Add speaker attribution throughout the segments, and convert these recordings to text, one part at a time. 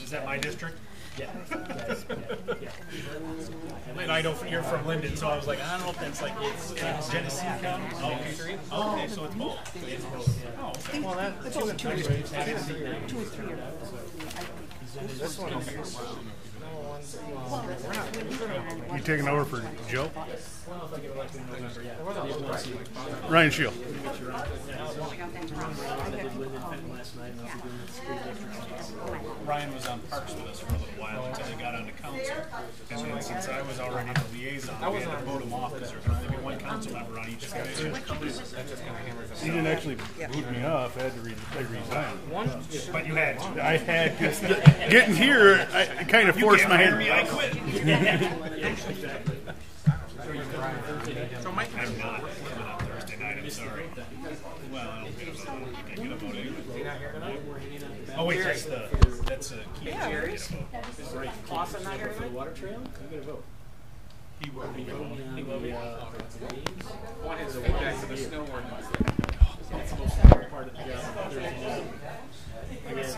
Speaker 1: Is that my district?
Speaker 2: Yeah.
Speaker 1: And I know you're from Linden, so I was like, I don't know if that's like it's Genesee County. Oh, okay, so it's both. Oh, okay.
Speaker 2: Well, that's 2 and 3. 2 and 3 are this one is.
Speaker 3: You taking over for Joe? Ryan Shield.
Speaker 1: Ryan was on Parks with us for a little while until he got onto council. And then since I was already the liaison, we had to vote him off because there can only be one council member on each committee.
Speaker 3: He didn't actually boot me off. I had to resign.
Speaker 1: But you had to.
Speaker 3: I had to. Getting here, I kind of forced my hand.
Speaker 1: I quit. So Mike, I'm not coming on Thursday night. I'm sorry. Well, I don't get a vote anyway. Oh wait, that's a key.
Speaker 2: Yeah.
Speaker 1: Right.
Speaker 2: Awesome, not here for the water trail. You get a vote.
Speaker 1: He will be.
Speaker 2: He will be.
Speaker 4: One has to go back to the snow ordinance.
Speaker 2: That's the most important part of the job.
Speaker 1: I guess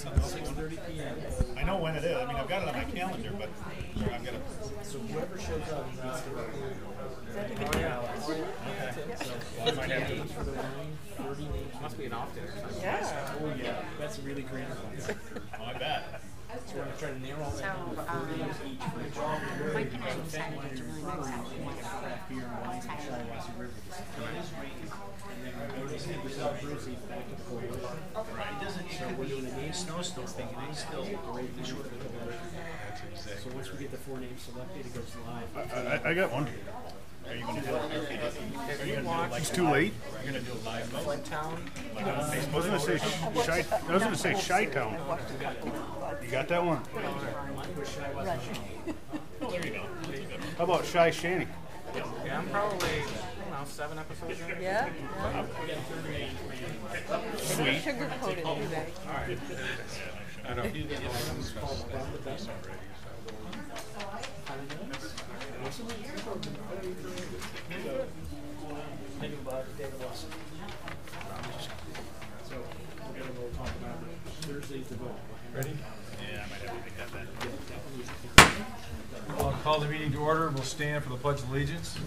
Speaker 1: I'll 6:30 p.m. I know when it is. I mean, I've got it on my calendar, but I've got to.
Speaker 2: So whoever shows up needs to vote.
Speaker 1: So I might have to.
Speaker 2: For the line, 30 names.
Speaker 4: Must be an off day or something.
Speaker 2: Yeah. Oh yeah, that's really great.
Speaker 1: Oh, I bet.
Speaker 2: So we're gonna try to narrow that down to 30 names each for each.
Speaker 5: Mike and I decided to really mix out one
Speaker 2: Craft beer and wine from Shiawassee River. And then we're going to see the Brucey back to the coalition. So we're doing a name snowstorm thing, and it's still great to short of the coalition. So once we get the 4 names selected, it goes live.
Speaker 3: I got one.
Speaker 1: Are you going to do it?
Speaker 3: It's too late.
Speaker 1: You're going to do a live vote?
Speaker 3: I was going to say Chi-Town. You got that one?
Speaker 1: Oh, there you go.
Speaker 3: How about Chi Shanny?
Speaker 4: Yeah, I'm probably, I don't know, 7 episodes in.
Speaker 6: Yeah?
Speaker 3: Sweet.
Speaker 6: Sugar coated today.
Speaker 1: I know.
Speaker 2: I knew about it, David Lawson. So we're going to talk about Thursday's the vote.
Speaker 1: Ready? Yeah, I might have to have that.
Speaker 7: I'll call the meeting to order. We'll stand for the Pledge of Allegiance.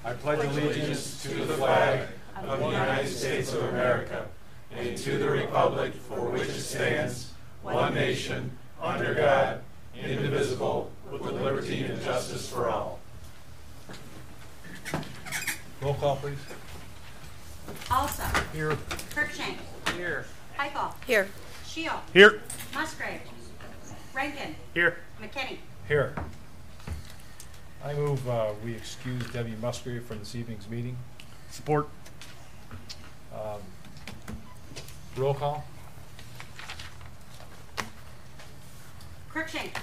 Speaker 7: I pledge allegiance to the flag of the United States of America and to the republic for which it stands, one nation, under God, indivisible, with liberty and justice for all. Roll call, please.
Speaker 5: Also,
Speaker 7: Here.
Speaker 5: Kirkshank,
Speaker 4: Here.
Speaker 5: Heifel,
Speaker 6: Here.
Speaker 5: Shield,
Speaker 3: Here.
Speaker 5: Musgrave, Rankin,
Speaker 1: Here.
Speaker 5: McKinney.
Speaker 7: Here. I move we excuse Debbie Musgrave from this evening's meeting.
Speaker 3: Support.
Speaker 7: Roll call.
Speaker 5: Kirkshank,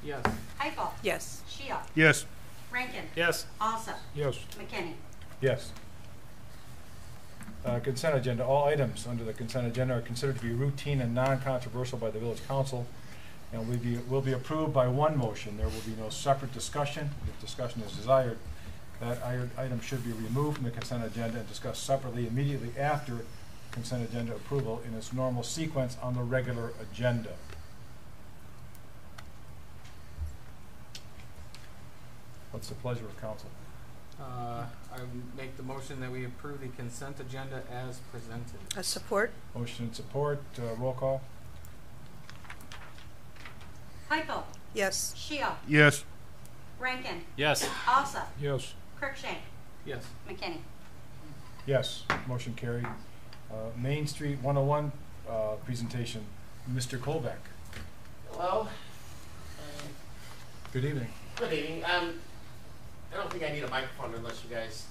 Speaker 4: Yes.
Speaker 5: Heifel,
Speaker 6: Yes.
Speaker 5: Shield,
Speaker 3: Yes.
Speaker 5: Rankin,
Speaker 1: Yes.
Speaker 5: Also,
Speaker 7: Yes.
Speaker 5: McKinney.
Speaker 7: Yes. Consent agenda. All items under the consent agenda are considered to be routine and non-controversial by the village council and will be approved by one motion. There will be no separate discussion. If discussion is desired, that item should be removed from the consent agenda and discussed separately immediately after consent agenda approval in its normal sequence on the regular agenda. What's the pleasure of council?
Speaker 4: I make the motion that we approve the consent agenda as presented.
Speaker 6: Support?
Speaker 7: Motion and support. Roll call.
Speaker 5: Heifel,
Speaker 6: Yes.
Speaker 5: Shield,
Speaker 3: Yes.
Speaker 5: Rankin,
Speaker 1: Yes.
Speaker 5: Also,
Speaker 7: Yes.
Speaker 5: Kirkshank,
Speaker 4: Yes.
Speaker 5: McKinney.
Speaker 7: Yes. Motion carried. Main Street 101 presentation. Mr. Kolbeck.
Speaker 8: Hello.
Speaker 7: Good evening.
Speaker 8: Good evening. I don't think I need a microphone unless you guys.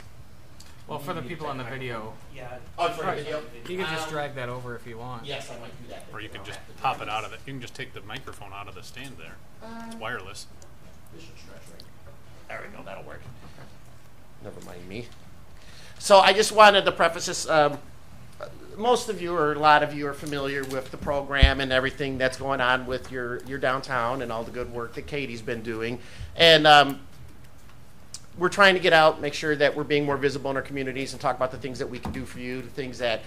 Speaker 4: Well, for the people on the video,
Speaker 2: Yeah.
Speaker 8: Oh, for the video.
Speaker 4: you can just drag that over if you want.
Speaker 8: Yes, I might do that.
Speaker 1: Or you can just pop it out of it. You can just take the microphone out of the stand there. It's wireless.
Speaker 8: This should stretch right. There we go. That'll work. Never mind me. So I just wanted to preface this. Most of you, or a lot of you, are familiar with the program and everything that's going on with your downtown and all the good work that Katie's been doing. And we're trying to get out, make sure that we're being more visible in our communities and talk about the things that we can do for you, the things that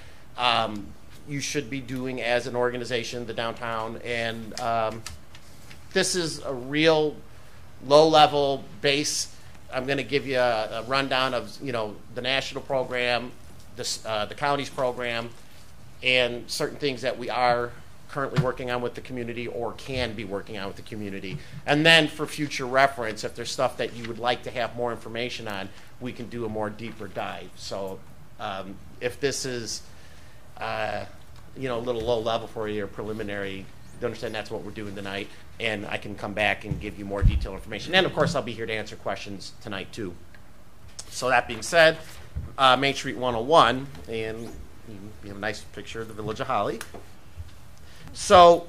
Speaker 8: you should be doing as an organization, the downtown. And this is a real low-level base. I'm going to give you a rundown of, the national program, the county's program, and certain things that we are currently working on with the community or can be working on with the community. And then for future reference, if there's stuff that you would like to have more information on, we can do a more deeper dive. So if this is, a little low level for you or preliminary, you understand that's what we're doing tonight, and I can come back and give you more detailed information. And of course, I'll be here to answer questions tonight too. So that being said, Main Street 101, and you have a nice picture of the village of Holly. So,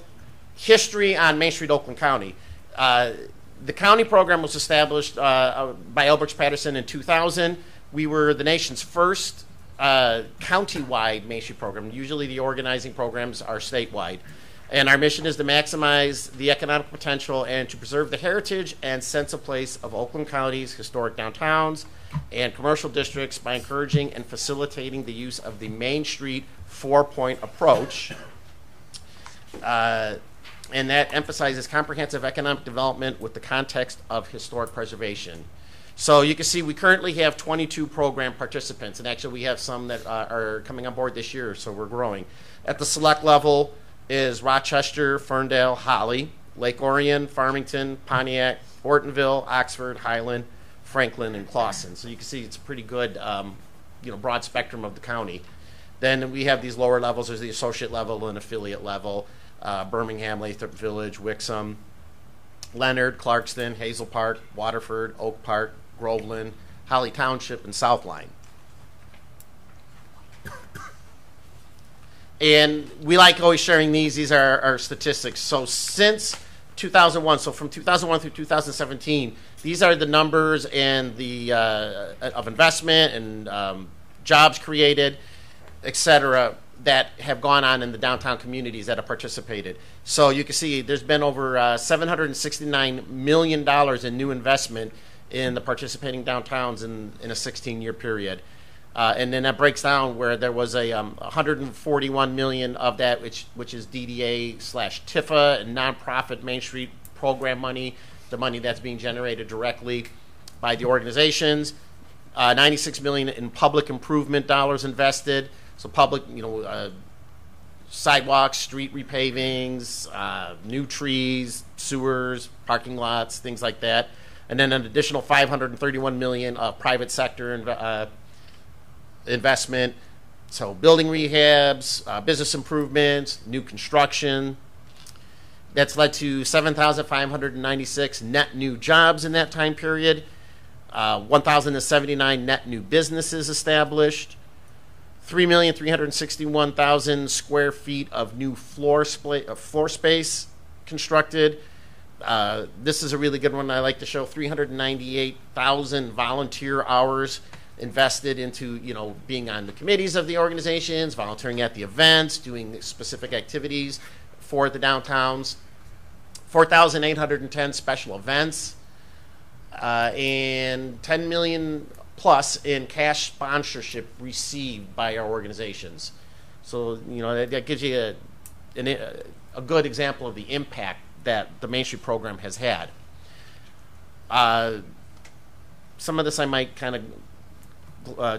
Speaker 8: history on Main Street, Oakland County. The county program was established by Elbridge Patterson in 2000. We were the nation's first county-wide Main Street program. Usually the organizing programs are statewide. And our mission is to maximize the economic potential and to preserve the heritage and sense of place of Oakland County's historic downtowns and commercial districts by encouraging and facilitating the use of the Main Street four-point approach. And that emphasizes comprehensive economic development with the context of historic preservation. So you can see we currently have 22 program participants, and actually we have some that are coming on board this year, so we're growing. At the select level is Rochester, Ferndale, Holly, Lake Orion, Farmington, Pontiac, Ortonville, Oxford, Highland, Franklin, and Clawson. So you can see it's a pretty good, broad spectrum of the county. Then we have these lower levels. There's the associate level and affiliate level. Birmingham, Lathrop Village, Wixom, Leonard, Clarkston, Hazel Park, Waterford, Oak Park, Groveland, Holly Township, and Southline. And we like always sharing these. These are our statistics. So since 2001, so from 2001 through 2017, these are the numbers and the of investment and jobs created, et cetera, that have gone on in the downtown communities that have participated. So you can see there's been over $769 million in new investment in the participating downtowns in a 16-year period. And then that breaks down where there was a 141 million of that, which is DDA/TIFA and nonprofit Main Street program money, the money that's being generated directly by the organizations. 96 million in public improvement dollars invested. So public, sidewalks, street repavings, new trees, sewers, parking lots, things like that. And then an additional 531 million of private sector investment. So building rehabs, business improvements, new construction. That's led to 7,596 net new jobs in that time period. 1,079 net new businesses established. 3,361,000 square feet of new floor space constructed. This is a really good one I like to show. 398,000 volunteer hours invested into, being on the committees of the organizations, volunteering at the events, doing specific activities for the downtowns. 4,810 special events, and 10 million plus in cash sponsorship received by our organizations. So, that gives you a good example of the impact that the Main Street program has had. Some of this I might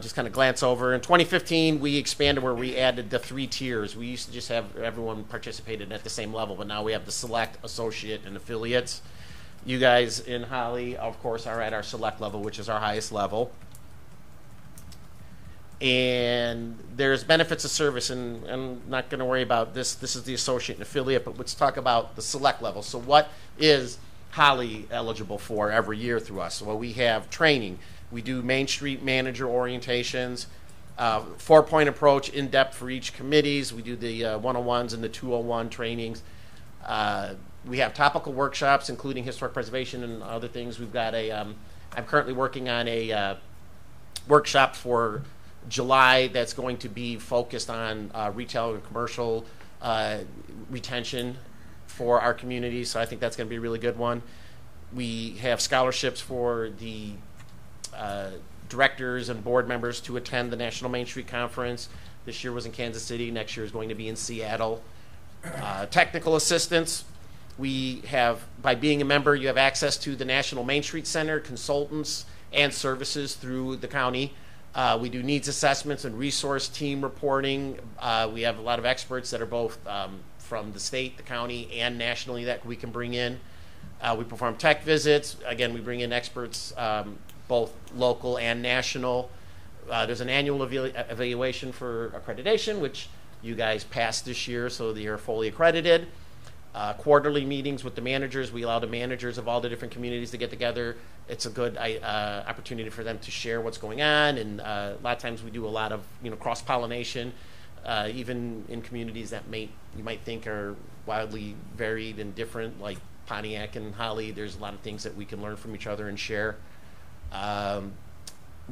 Speaker 8: just glance over. In 2015, we expanded where we added the 3 tiers. We used to just have everyone participated at the same level, but now we have the select, associate, and affiliates. You guys in Holly, of course, are at our select level, which is our highest level. And there's benefits of service, and I'm not going to worry about this. This is the associate and affiliate, but let's talk about the select level. So what is Holly eligible for every year through us? Well, we have training. We do Main Street manager orientations, 4-point approach, in-depth for each committees. We do the 101s and the 201 trainings. We have topical workshops, including historic preservation and other things. We've got I'm currently working on a workshop for July that's going to be focused on retail and commercial retention for our community. So I think that's going to be a really good one. We have scholarships for the directors and board members to attend the National Main Street Conference. This year was in Kansas City. Next year is going to be in Seattle. Technical assistance. We have, by being a member, you have access to the National Main Street Center, consultants, and services through the county. We do needs assessments and resource team reporting. We have a lot of experts that are both from the state, the county, and nationally that we can bring in. We perform tech visits. Again, we bring in experts, both local and national. There's an annual evaluation for accreditation, which you guys passed this year, so you're fully accredited. Quarterly meetings with the managers. We allow the managers of all the different communities to get together. It's a good opportunity for them to share what's going on, and a lot of times we do a lot of cross-pollination, even in communities that you might think are wildly varied and different, like Pontiac and Holly. There's a lot of things that we can learn from each other and share.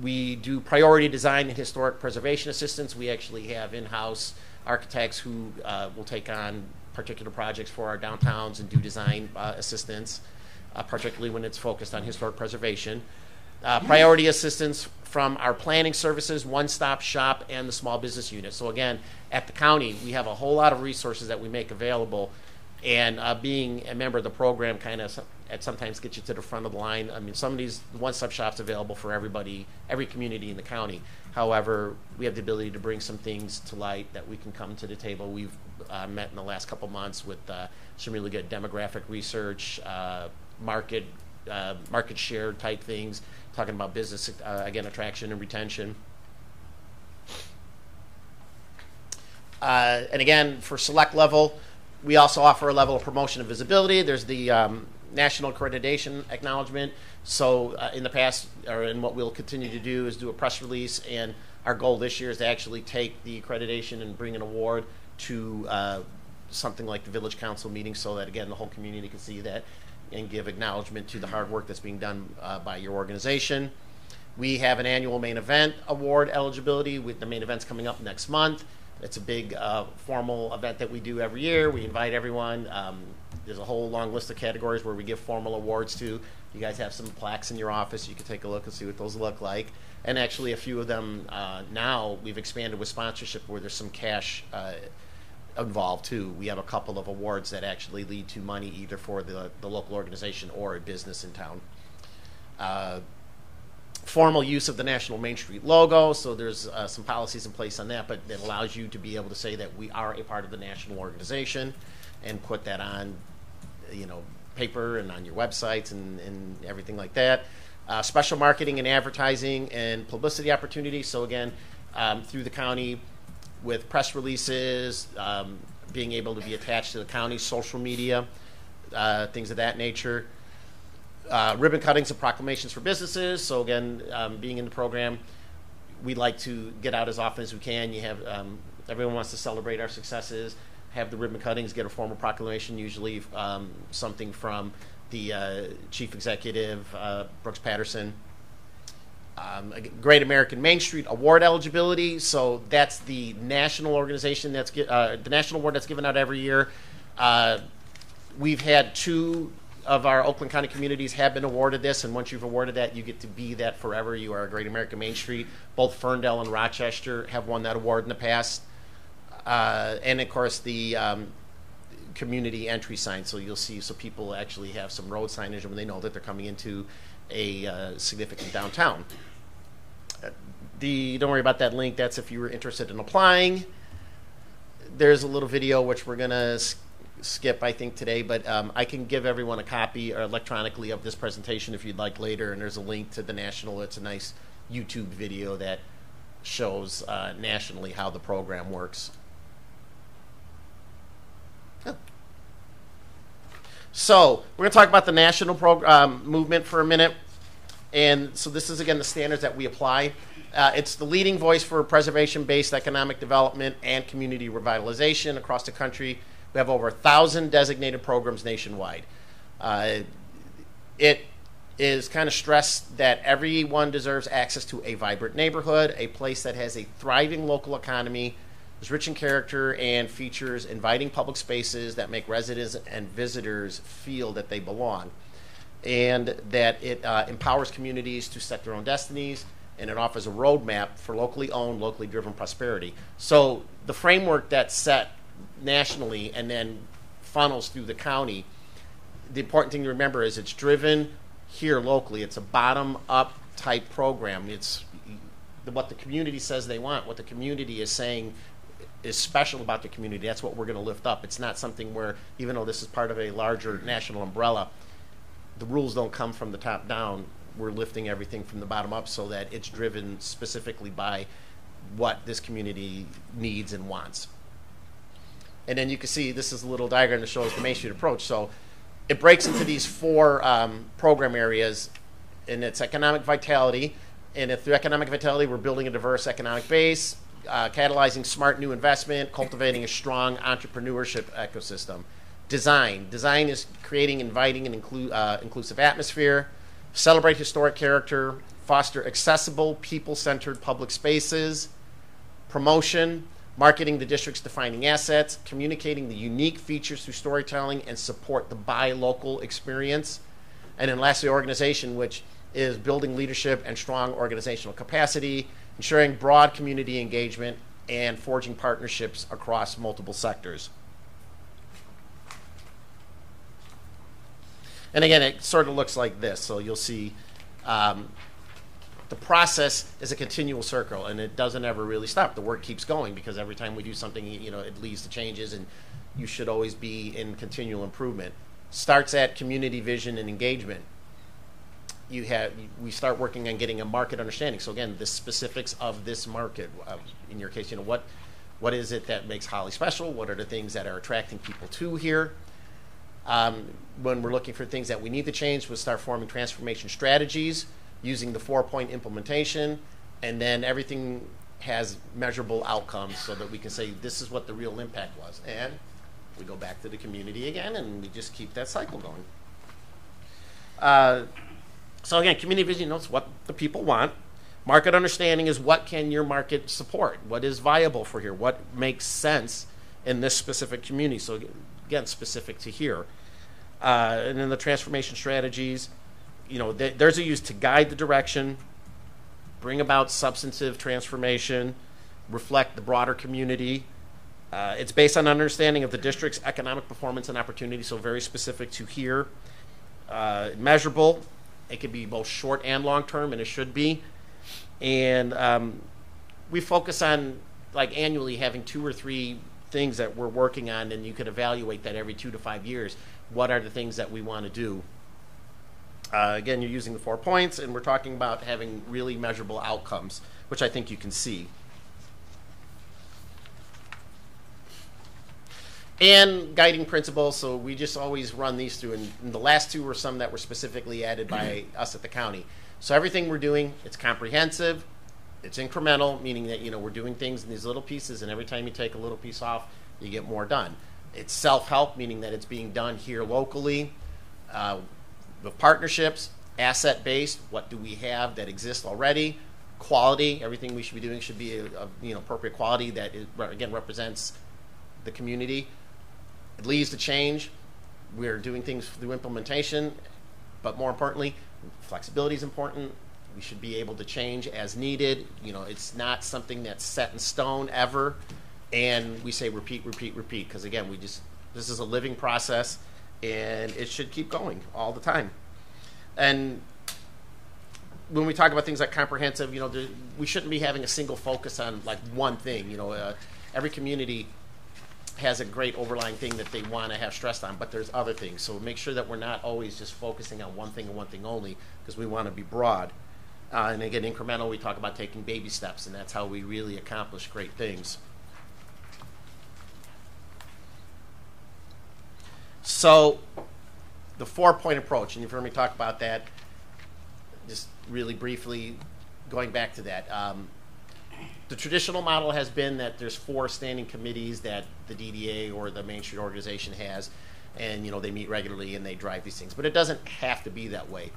Speaker 8: We do priority design and historic preservation assistance. We actually have in-house architects who will take on particular projects for our downtowns and do design assistance, particularly when it's focused on historic preservation. Priority assistance from our planning services, one-stop shop, and the small business unit. So again, at the county, we have a whole lot of resources that we make available, and being a member of the program kind of sometimes gets you to the front of the line. I mean, some of these one-stop shops available for everybody, every community in the county. However, we have the ability to bring some things to light that we can come to the table. We've met in the last couple months with some really good demographic research, market share type things, talking about business, again, attraction and retention. And again, for select level, we also offer a level of promotion and visibility. There's the national accreditation acknowledgement. So in the past, and what we'll continue to do, is do a press release, and our goal this year is to actually take the accreditation and bring an award to something like the Village Council meeting, so that, again, the whole community can see that and give acknowledgement to the hard work that's being done by your organization. We have an annual main event award eligibility, with the main events coming up next month. It's a big formal event that we do every year. We invite everyone. There's a whole long list of categories where we give formal awards to. You guys have some plaques in your office. You can take a look and see what those look like. And actually, a few of them now we've expanded with sponsorship, where there's some cash involved too. We have a couple of awards that actually lead to money either for the local organization or a business in town. Formal use of the National Main Street logo, so there's some policies in place on that, but it allows you to be able to say that we are a part of the national organization and put that on, paper and on your websites and everything like that. Special marketing and advertising and publicity opportunities. So again, through the county, with press releases, being able to be attached to the county's social media, things of that nature. Ribbon cuttings and proclamations for businesses. So again, being in the program, we like to get out as often as we can. You have everyone wants to celebrate our successes, have the ribbon cuttings, get a formal proclamation, usually something from the chief executive, Brooks Patterson. Great American Main Street Award eligibility. So that's the national organization that's the national award that's given out every year. We've had 2 of our Oakland County communities have been awarded this, and once you've awarded that, you get to be that forever. You are a Great American Main Street. Both Ferndale and Rochester have won that award in the past. And of course, the community entry sign. So you'll see, so people actually have some road signage when they know that they're coming into a significant downtown. Don't worry about that link. That's if you were interested in applying. There's a little video which we're gonna skip, I think, today, but I can give everyone a copy or electronically of this presentation if you'd like later, and there's a link to the national. It's a nice YouTube video that shows nationally how the program works. So we're going to talk about the national movement for a minute. And so this is, again, the standards that we apply. It's the leading voice for preservation-based economic development and community revitalization across the country. We have over 1,000 designated programs nationwide. It is kind of stressed that everyone deserves access to a vibrant neighborhood, a place that has a thriving local economy, is rich in character, and features inviting public spaces that make residents and visitors feel that they belong, and that it empowers communities to set their own destinies and it offers a roadmap for locally owned, locally driven prosperity. So the framework that's set nationally and then funnels through the county, the important thing to remember is it's driven here locally. It's a bottom-up type program. It's what the community says they want, what the community is saying is special about the community. That's what we're going to lift up. It's not something where, even though this is part of a larger national umbrella, the rules don't come from the top down. We're lifting everything from the bottom up so that it's driven specifically by what this community needs and wants. And then you can see this is a little diagram that shows the Main Street approach. So it breaks into these four program areas, and it's economic vitality. And through economic vitality, we're building a diverse economic base, catalyzing smart new investment, cultivating a strong entrepreneurship ecosystem. Design is creating, inviting, and inclusive atmosphere. Celebrate historic character, foster accessible, people-centered public spaces. Promotion, marketing the district's defining assets, communicating the unique features through storytelling, and support the buy local experience. And then lastly, organization, which is building leadership and strong organizational capacity, ensuring broad community engagement, and forging partnerships across multiple sectors. And again, it sort of looks like this. So you'll see the process is a continual circle, and it doesn't ever really stop. The work keeps going because every time we do something, it leads to changes, and you should always be in continual improvement. Starts at community vision and engagement. We start working on getting a market understanding. So again, the specifics of this market. In your case, what is it that makes Holly special? What are the things that are attracting people to here? When we're looking for things that we need to change, we'll start forming transformation strategies using the 4-point implementation, and then everything has measurable outcomes so that we can say this is what the real impact was. And we go back to the community again, and we just keep that cycle going. So again, community vision knows what the people want. Market understanding is what can your market support? What is viable for here? What makes sense in this specific community? So again, specific to here. And then the transformation strategies, theirs are used to guide the direction, bring about substantive transformation, reflect the broader community. It's based on understanding of the district's economic performance and opportunity, so very specific to here. Measurable. It could be both short and long term, and it should be. And we focus on, like, annually having 2 or 3 things that we're working on, and you could evaluate that every 2 to 5 years. What are the things that we want to do? Again, you're using the 4 points, and we're talking about having really measurable outcomes, which I think you can see. And guiding principles, so we just always run these through, and the last 2 were some that were specifically added by us at the county. So everything we're doing, it's comprehensive, it's incremental, meaning that we're doing things in these little pieces, and every time you take a little piece off, you get more done. It's self-help, meaning that it's being done here locally, with partnerships, asset-based, what do we have that exists already, quality, everything we should be doing should be appropriate quality that, again, represents the community. It leads to change. We're doing things through implementation, but more importantly, flexibility is important. We should be able to change as needed. It's not something that's set in stone ever. And we say repeat, repeat, repeat, because again, this is a living process, and it should keep going all the time. And when we talk about things like comprehensive, we shouldn't be having a single focus on like one thing. Every community has a great overlying thing that they want to have stressed on, but there's other things. So make sure that we're not always just focusing on one thing and one thing only, because we want to be broad. And again, incremental, we talk about taking baby steps, and that's how we really accomplish great things. So the 4-point approach, and you've heard me talk about that, just really briefly going back to that. The traditional model has been that there's 4 standing committees that the DDA or the Main Street organization has, and they meet regularly and they drive these things. But it doesn't have to be that way.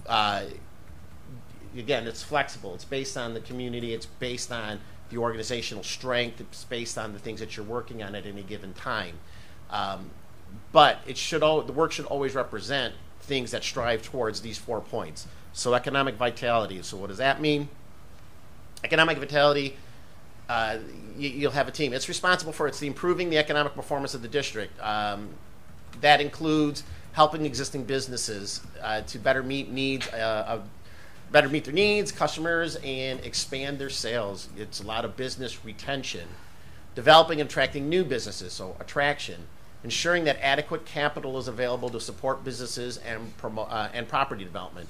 Speaker 8: Again, it's flexible. It's based on the community. It's based on the organizational strength. It's based on the things that you're working on at any given time. But the work should always represent things that strive towards these 4 points. So economic vitality. So what does that mean? Economic vitality, you'll have a team. It's responsible for improving the economic performance of the district. That includes helping existing businesses to better meet their needs, customers, and expand their sales. It's a lot of business retention, developing and attracting new businesses, so attraction, ensuring that adequate capital is available to support businesses and property development,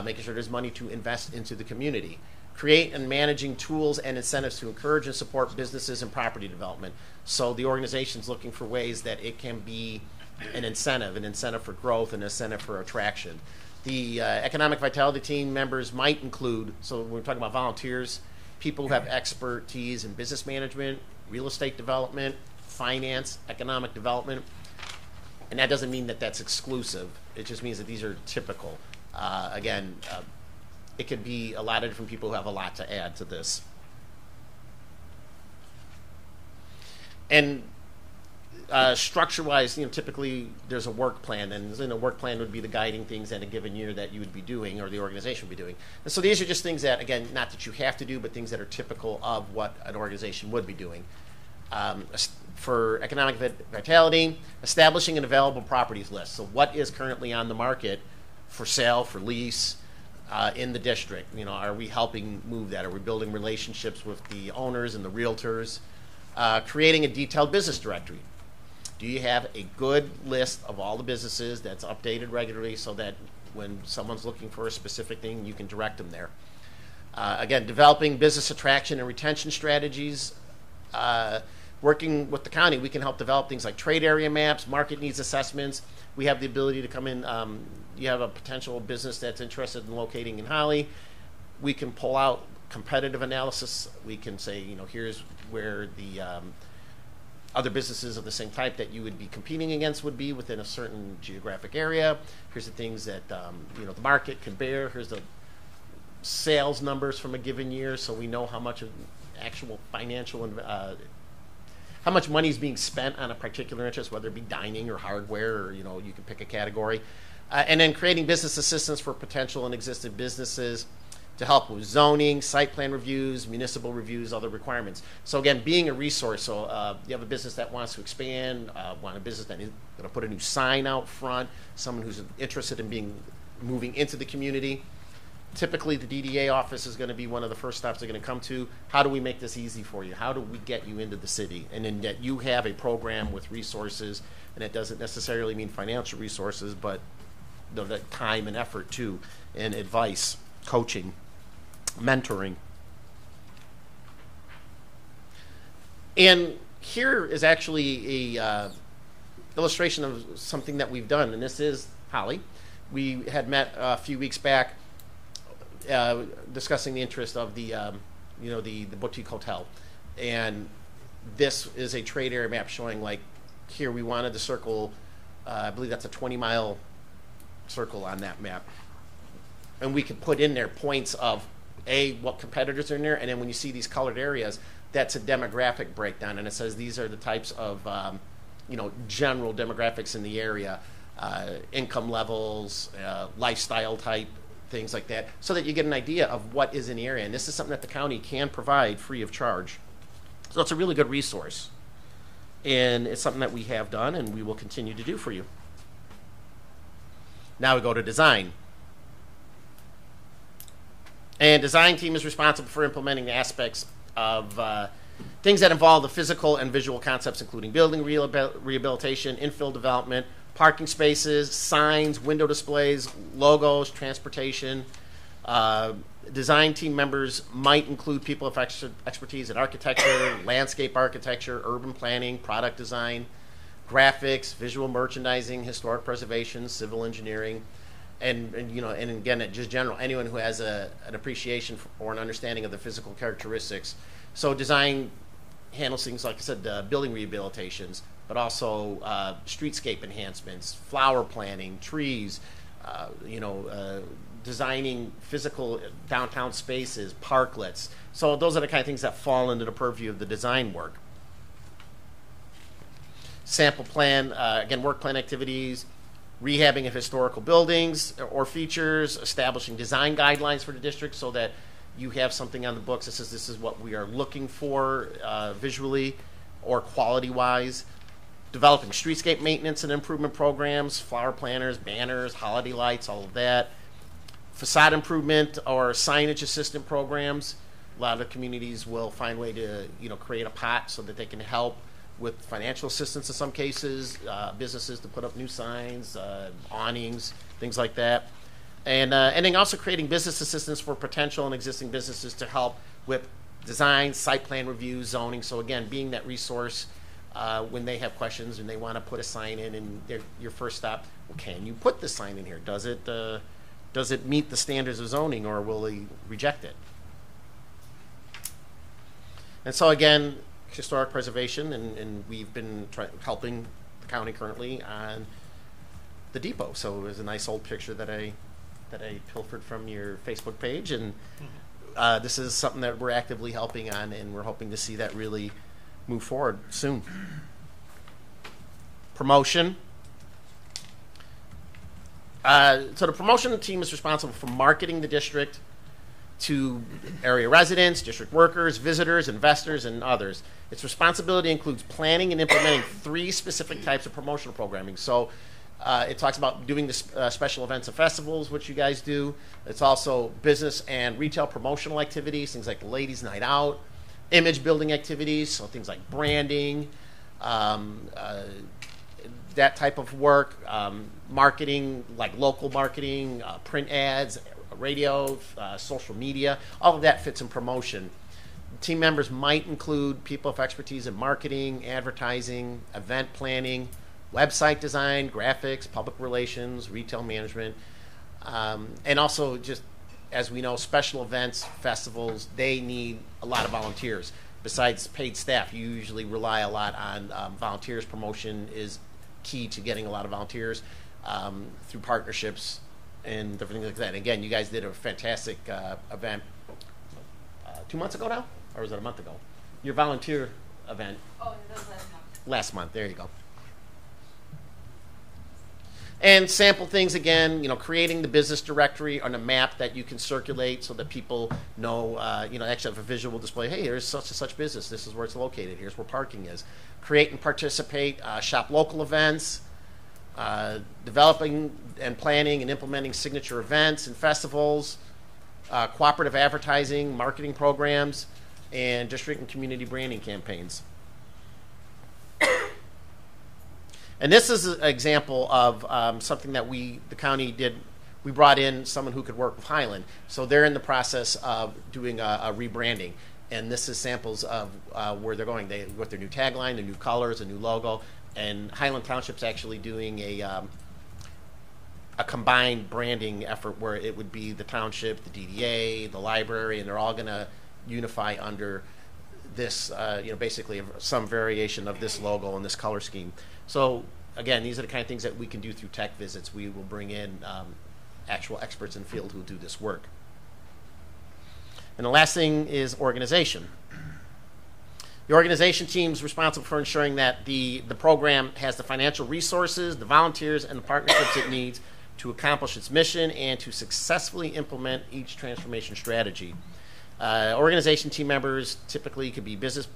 Speaker 8: making sure there's money to invest into the community, create and managing tools and incentives to encourage and support businesses and property development. So the organization's looking for ways that it can be an incentive for growth, an incentive for attraction. The economic vitality team members might include, so when we're talking about volunteers, people who have expertise in business management, real estate development, finance, economic development. And that doesn't mean that that's exclusive. It just means that these are typical. It could be a lot of different people who have a lot to add to this. And structure-wise, typically there's a work plan, and a work plan would be the guiding things in a given year that you would be doing or the organization would be doing. And so these are just things that, again, not that you have to do, but things that are typical of what an organization would be doing. For economic vitality, establishing an available properties list. So what is currently on the market for sale, for lease, in the district? Are we helping move that? Are we building relationships with the owners and the realtors? Creating a detailed business directory. Do you have a good list of all the businesses that's updated regularly so that when someone's looking for a specific thing, you can direct them there? Again, developing business attraction and retention strategies. Working with the county, we can help develop things like trade area maps, market needs assessments. We have the ability to come in. You have a potential business that's interested in locating in Holly. We can pull out competitive analysis. We can say, here's where the other businesses of the same type that you would be competing against would be within a certain geographic area. Here's the things that the market can bear. Here's the sales numbers from a given year, so we know how much of actual financial how much money is being spent on a particular interest, whether it be dining or hardware, or you can pick a category. And then creating business assistance for potential and existing businesses to help with zoning, site plan reviews, municipal reviews, other requirements. So again, being a resource. So you have a business that wants to expand, want a business that is going to put a new sign out front, someone who's interested in moving into the community. Typically, the DDA office is going to be one of the first stops they're going to come to. How do we make this easy for you? How do we get you into the city? And then that you have a program with resources, and it doesn't necessarily mean financial resources, but the time and effort too, and advice, coaching, mentoring. And here is actually a illustration of something that we've done, and this is Holly. We had met a few weeks back discussing the interest of the boutique hotel, and this is a trade area map showing, like, here we wanted to circle, I believe that's a 20-mile circle on that map, and we could put in there points of what competitors are in there, and then when you see these colored areas, that's a demographic breakdown, and it says these are the types of general demographics in the area, income levels, lifestyle type, things like that, so that you get an idea of what is in the area. And this is something that the county can provide free of charge. So it's a really good resource. And it's something that we have done and we will continue to do for you. Now we go to design. And design team is responsible for implementing aspects of things that involve the physical and visual concepts, including building rehabilitation, infill development, parking spaces, signs, window displays, logos, transportation. Design team members might include people with expertise in architecture, landscape architecture, urban planning, product design, graphics, visual merchandising, historic preservation, civil engineering, and again, just general, anyone who has an appreciation or an understanding of the physical characteristics. So design handles things, like I said, building rehabilitations, but also streetscape enhancements, flower planting, trees, designing physical downtown spaces, parklets. So those are the kind of things that fall into the purview of the design work. Sample plan, again, work plan activities, rehabbing of historical buildings or features, establishing design guidelines for the district so that you have something on the books that says this is what we are looking for visually or quality-wise. Developing streetscape maintenance and improvement programs, flower planters, banners, holiday lights, all of that. Facade improvement or signage assistant programs. A lot of communities will find a way to, create a pot so that they can help with financial assistance in some cases, businesses to put up new signs, awnings, things like that. And then also creating business assistance for potential and existing businesses to help with design, site plan reviews, zoning. So again, being that resource when they have questions and they want to put a sign in, and your first stop, well, can you put this sign in here? Does it meet the standards of zoning, or will they reject it? And so again, historic preservation, and we've been helping the county currently on the depot. So there's a nice old picture that I pilfered from your Facebook page, and this is something that we're actively helping on, and we're hoping to see that really move forward soon. Promotion. So the promotion team is responsible for marketing the district to area residents, district workers, visitors, investors, and others. Its responsibility includes planning and implementing 3 specific types of promotional programming. So it talks about doing the special events and festivals, which you guys do. It's also business and retail promotional activities, things like the Ladies' Night Out, image building activities, so things like branding, that type of work, marketing, like local marketing, print ads, radio, social media, all of that fits in promotion. Team members might include people of expertise in marketing, advertising, event planning, website design, graphics, public relations, retail management, and also just, as we know, special events, festivals, they need a lot of volunteers. Besides paid staff, you usually rely a lot on volunteers. Promotion is key to getting a lot of volunteers through partnerships and different things like that. And again, you guys did a fantastic event 2 months ago now? Or was it a month ago? Your volunteer event.
Speaker 5: Oh, that was last month.
Speaker 8: Last month, there you go. And sample things again, creating the business directory on a map that you can circulate so that people know, actually have a visual display. Hey, here's such and such business. This is where it's located. Here's where parking is. Create and participate, shop local events, developing and planning and implementing signature events and festivals, cooperative advertising, marketing programs, and district and community branding campaigns. And this is an example of something that the county did. We brought in someone who could work with Highland. So they're in the process of doing a rebranding. And this is samples of where they're going. With their new tagline, their new colors, a new logo. And Highland Township's actually doing a combined branding effort where it would be the township, the DDA, the library, and they're all going to unify under this, basically some variation of this logo and this color scheme. So again, these are the kind of things that we can do through tech visits. We will bring in actual experts in the field who do this work. And the last thing is organization. The organization team is responsible for ensuring that the program has the financial resources, the volunteers, and the partnerships it needs to accomplish its mission and to successfully implement each transformation strategy. Organization team members typically could be business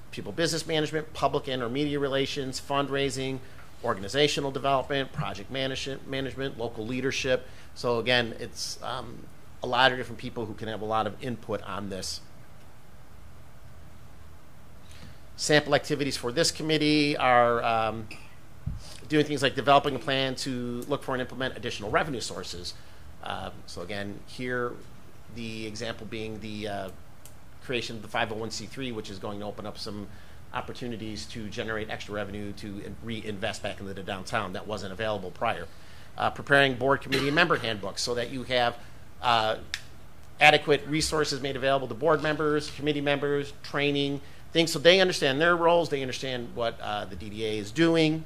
Speaker 8: management, public and or media relations, fundraising, organizational development, project management, local leadership. So again, it's a lot of different people who can have a lot of input on this. Sample activities for this committee are doing things like developing a plan to look for and implement additional revenue sources. So again, here the example being the creation of the 501c3, which is going to open up some opportunities to generate extra revenue to reinvest back into the downtown that wasn't available prior. Preparing board committee and member handbooks so that you have adequate resources made available to board members, committee members, training, things so they understand their roles, they understand what the DDA is doing.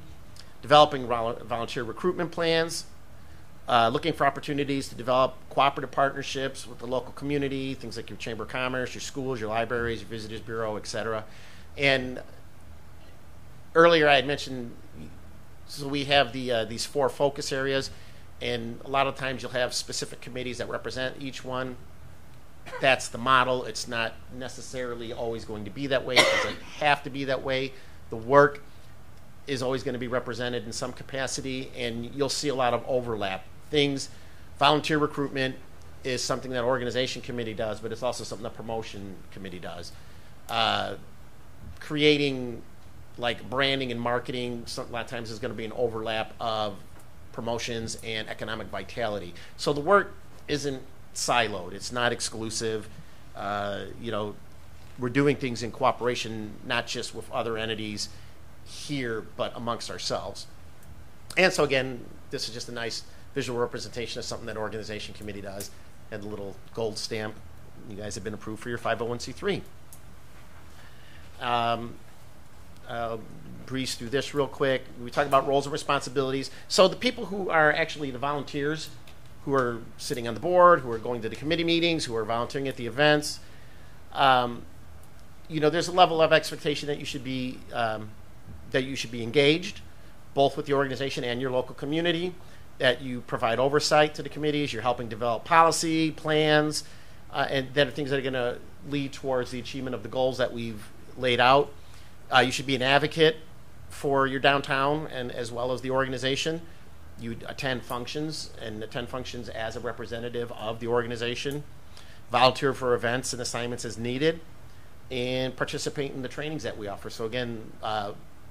Speaker 8: Developing volunteer recruitment plans, looking for opportunities to develop cooperative partnerships with the local community, things like your Chamber of Commerce, your schools, your libraries, your Visitors Bureau, etc. And earlier I had mentioned, so we have these 4 focus areas, and a lot of times you'll have specific committees that represent each one. that's the model. It's not necessarily always going to be that way. It doesn't have to be that way. The work is always going to be represented in some capacity, and you'll see a lot of overlap. Volunteer recruitment is something that organization committee does, but it's also something the promotion committee does. Creating like branding and marketing, a lot of times is going to be an overlap of promotions and economic vitality. So the work isn't siloed. It's not exclusive. We're doing things in cooperation, not just with other entities here, but amongst ourselves. And so again, this is just a nice visual representation of something that organization committee does. And the little gold stamp, you guys have been approved for your 501c3. Breeze through this real quick. We talk about roles and responsibilities. So the people who are actually the volunteers, who are sitting on the board, who are going to the committee meetings, who are volunteering at the events, there's a level of expectation that you should be engaged, both with the organization and your local community, that you provide oversight to the committees, you're helping develop policy, plans, and that are things that are going to lead towards the achievement of the goals that we've laid out. You should be an advocate for your downtown and as well as the organization. You attend functions as a representative of the organization, volunteer for events and assignments as needed, and participate in the trainings that we offer. So again,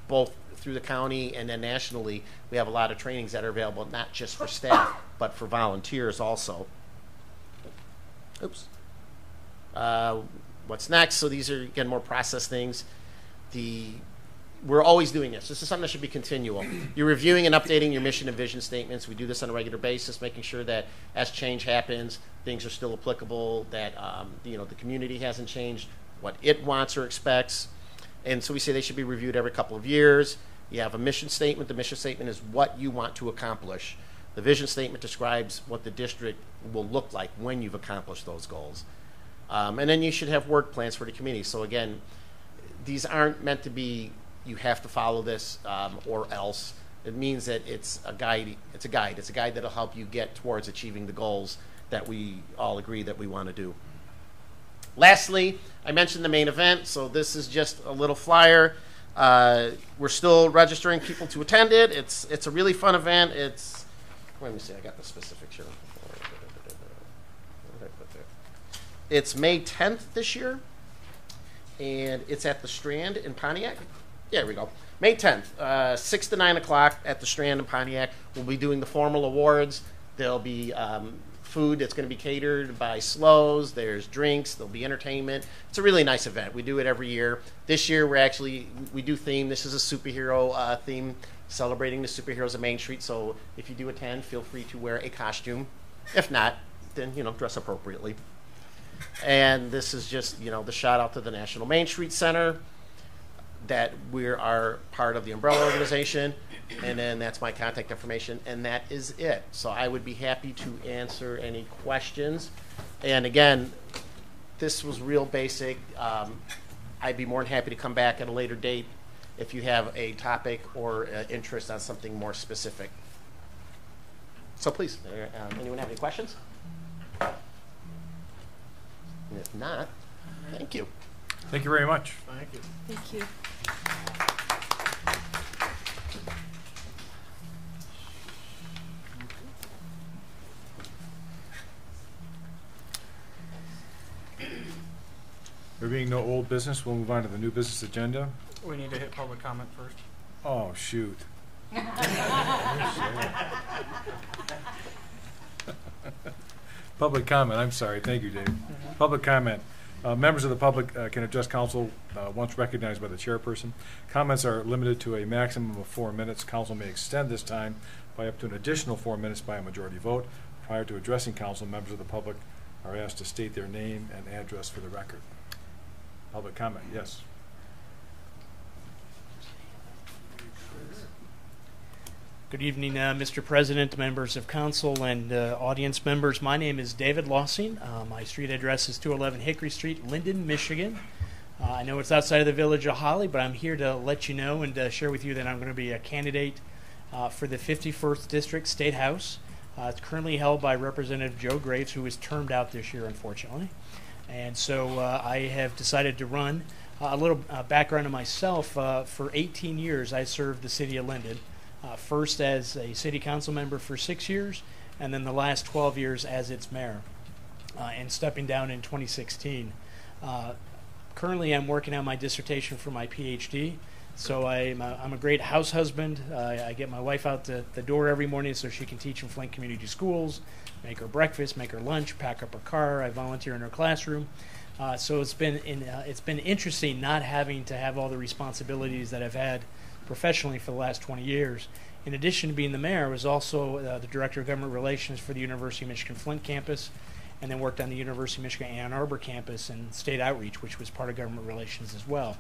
Speaker 8: both through the county and then nationally, we have a lot of trainings that are available, not just for staff, but for volunteers also. Oops. What's next? So these are, again, more process things. We're always doing this. This is something that should be continual. You're reviewing and updating your mission and vision statements. We do this on a regular basis, making sure that as change happens, things are still applicable, that the community hasn't changed what it wants or expects. And so we say they should be reviewed every couple of years. You have a mission statement. The mission statement is what you want to accomplish. The vision statement describes what the district will look like when you've accomplished those goals. And then you should have work plans for the community. So again, these aren't meant to be, you have to follow this or else. It means that it's a guide. It's a guide. It's a guide that'll help you get towards achieving the goals that we all agree that we want to do. Lastly, I mentioned the main event, so this is just a little flyer. We're still registering people to attend it. It's a really fun event. Let me see, I got the specifics here. What did I put there? It's May 10th this year, and it's at the Strand in Pontiac. Yeah, there we go. May 10th, 6 to 9 o'clock at the Strand in Pontiac. We'll be doing the formal awards. There'll be food that's going to be catered by Slows. There's drinks. There'll be entertainment. It's a really nice event. We do it every year. This year, we do theme. This is a superhero theme, celebrating the superheroes of Main Street. So if you do attend, feel free to wear a costume. If not, then, dress appropriately. And this is just, the shout out to the National Main Street Center, that we are part of the umbrella organization, and then that's my contact information, and that is it. So I would be happy to answer any questions. And again, this was real basic. I'd be more than happy to come back at a later date if you have a topic or interest on something more specific. So please, anyone have any questions? And if not, thank you.
Speaker 7: Thank you very much.
Speaker 2: Thank you.
Speaker 6: Thank you.
Speaker 7: There being no old business, we'll move on to the new business agenda.
Speaker 4: We need to hit public comment first.
Speaker 7: Oh, shoot. Public comment, I'm sorry. Thank you, Dave. Public comment. Members of the public can address council once recognized by the chairperson. Comments are limited to a maximum of 4 minutes. Council may extend this time by up to an additional 4 minutes by a majority vote. Prior to addressing council, members of the public are asked to state their name and address for the record. Public comment, yes.
Speaker 9: Good evening, Mr. President, members of council, and audience members. My name is David Lossing. My street address is 211 Hickory Street, Linden, Michigan. I know it's outside of the village of Holly, but I'm here to let you know and share with you that I'm going to be a candidate for the 51st District State House. It's currently held by Representative Joe Graves, who is termed out this year, unfortunately. And so I have decided to run. A little background on myself. For 18 years, I served the city of Linden, first as a city council member for 6 years, and then the last 12 years as its mayor, and stepping down in 2016. Currently, I'm working on my dissertation for my PhD. So I'm a great house husband. I get my wife out the door every morning so she can teach in Flint Community Schools, make her breakfast, make her lunch, pack up her car. I volunteer in her classroom. So it's been interesting not having to have all the responsibilities that I've had professionally for the last 20 years. In addition to being the mayor, I was also the director of government relations for the University of Michigan Flint campus, and then worked on the University of Michigan Ann Arbor campus and state outreach, which was part of government relations as well.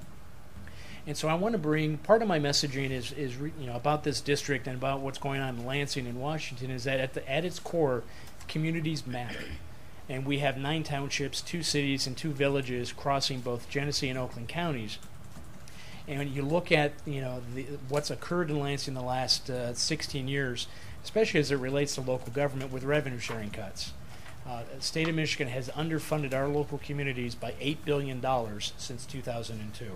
Speaker 9: And so I want to bring, part of my messaging is about this district and about what's going on in Lansing and Washington, is that at its core, communities matter. And we have 9 townships, 2 cities, and 2 villages crossing both Genesee and Oakland counties. And when you look at what's occurred in Lansing in the last 16 years, especially as it relates to local government with revenue sharing cuts, the state of Michigan has underfunded our local communities by $8 billion since 2002.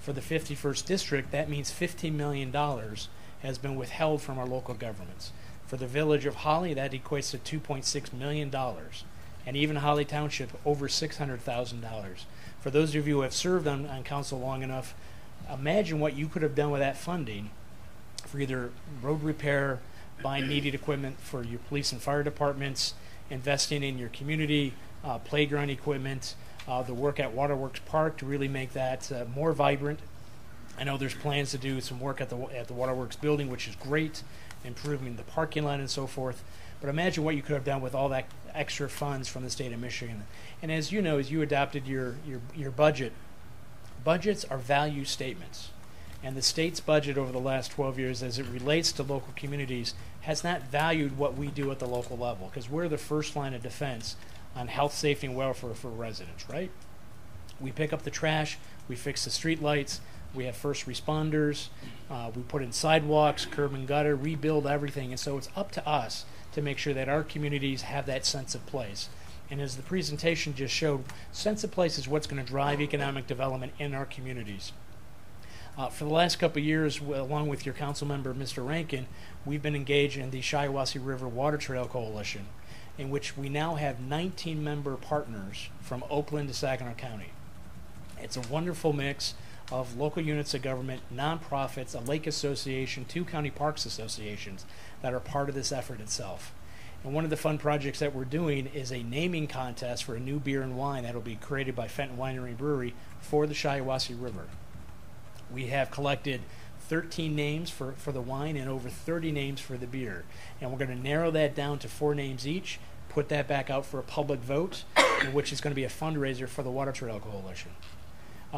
Speaker 9: For the 51st district, that means $15 million has been withheld from our local governments. For the village of Holly, that equates to $2.6 million. And even Holly Township, over $600,000. For those of you who have served on council long enough, imagine what you could have done with that funding for either road repair, buying needed equipment for your police and fire departments, investing in your community, playground equipment, the work at Waterworks Park to really make that more vibrant. I know there's plans to do some work at the Waterworks building, which is great, improving the parking lot and so forth. But imagine what you could have done with all that extra funds from the state of Michigan. And as you know, as you adopted your budget, budgets are value statements. And the state's budget over the last 12 years, as it relates to local communities, has not valued what we do at the local level, because we're the first line of defense on health, safety, and welfare for residents, right? We pick up the trash, we fix the street lights, we have first responders, we put in sidewalks, curb and gutter, rebuild everything. And so it's up to us to make sure that our communities have that sense of place. And as the presentation just showed, sense of place is what's going to drive economic development in our communities. For the last couple of years, along with your council member, Mr. Rankin, we've been engaged in the Shiawassee River Water Trail Coalition, in which we now have 19 member partners from Oakland to Saginaw County. It's a wonderful mix of local units of government, nonprofits, a lake association, 2 county parks associations that are part of this effort itself. And one of the fun projects that we're doing is a naming contest for a new beer and wine that will be created by Fenton Winery and Brewery for the Shiawassee River. We have collected 13 names for the wine and over 30 names for the beer. And we're going to narrow that down to 4 names each, put that back out for a public vote, which is going to be a fundraiser for the Water Trail Coalition.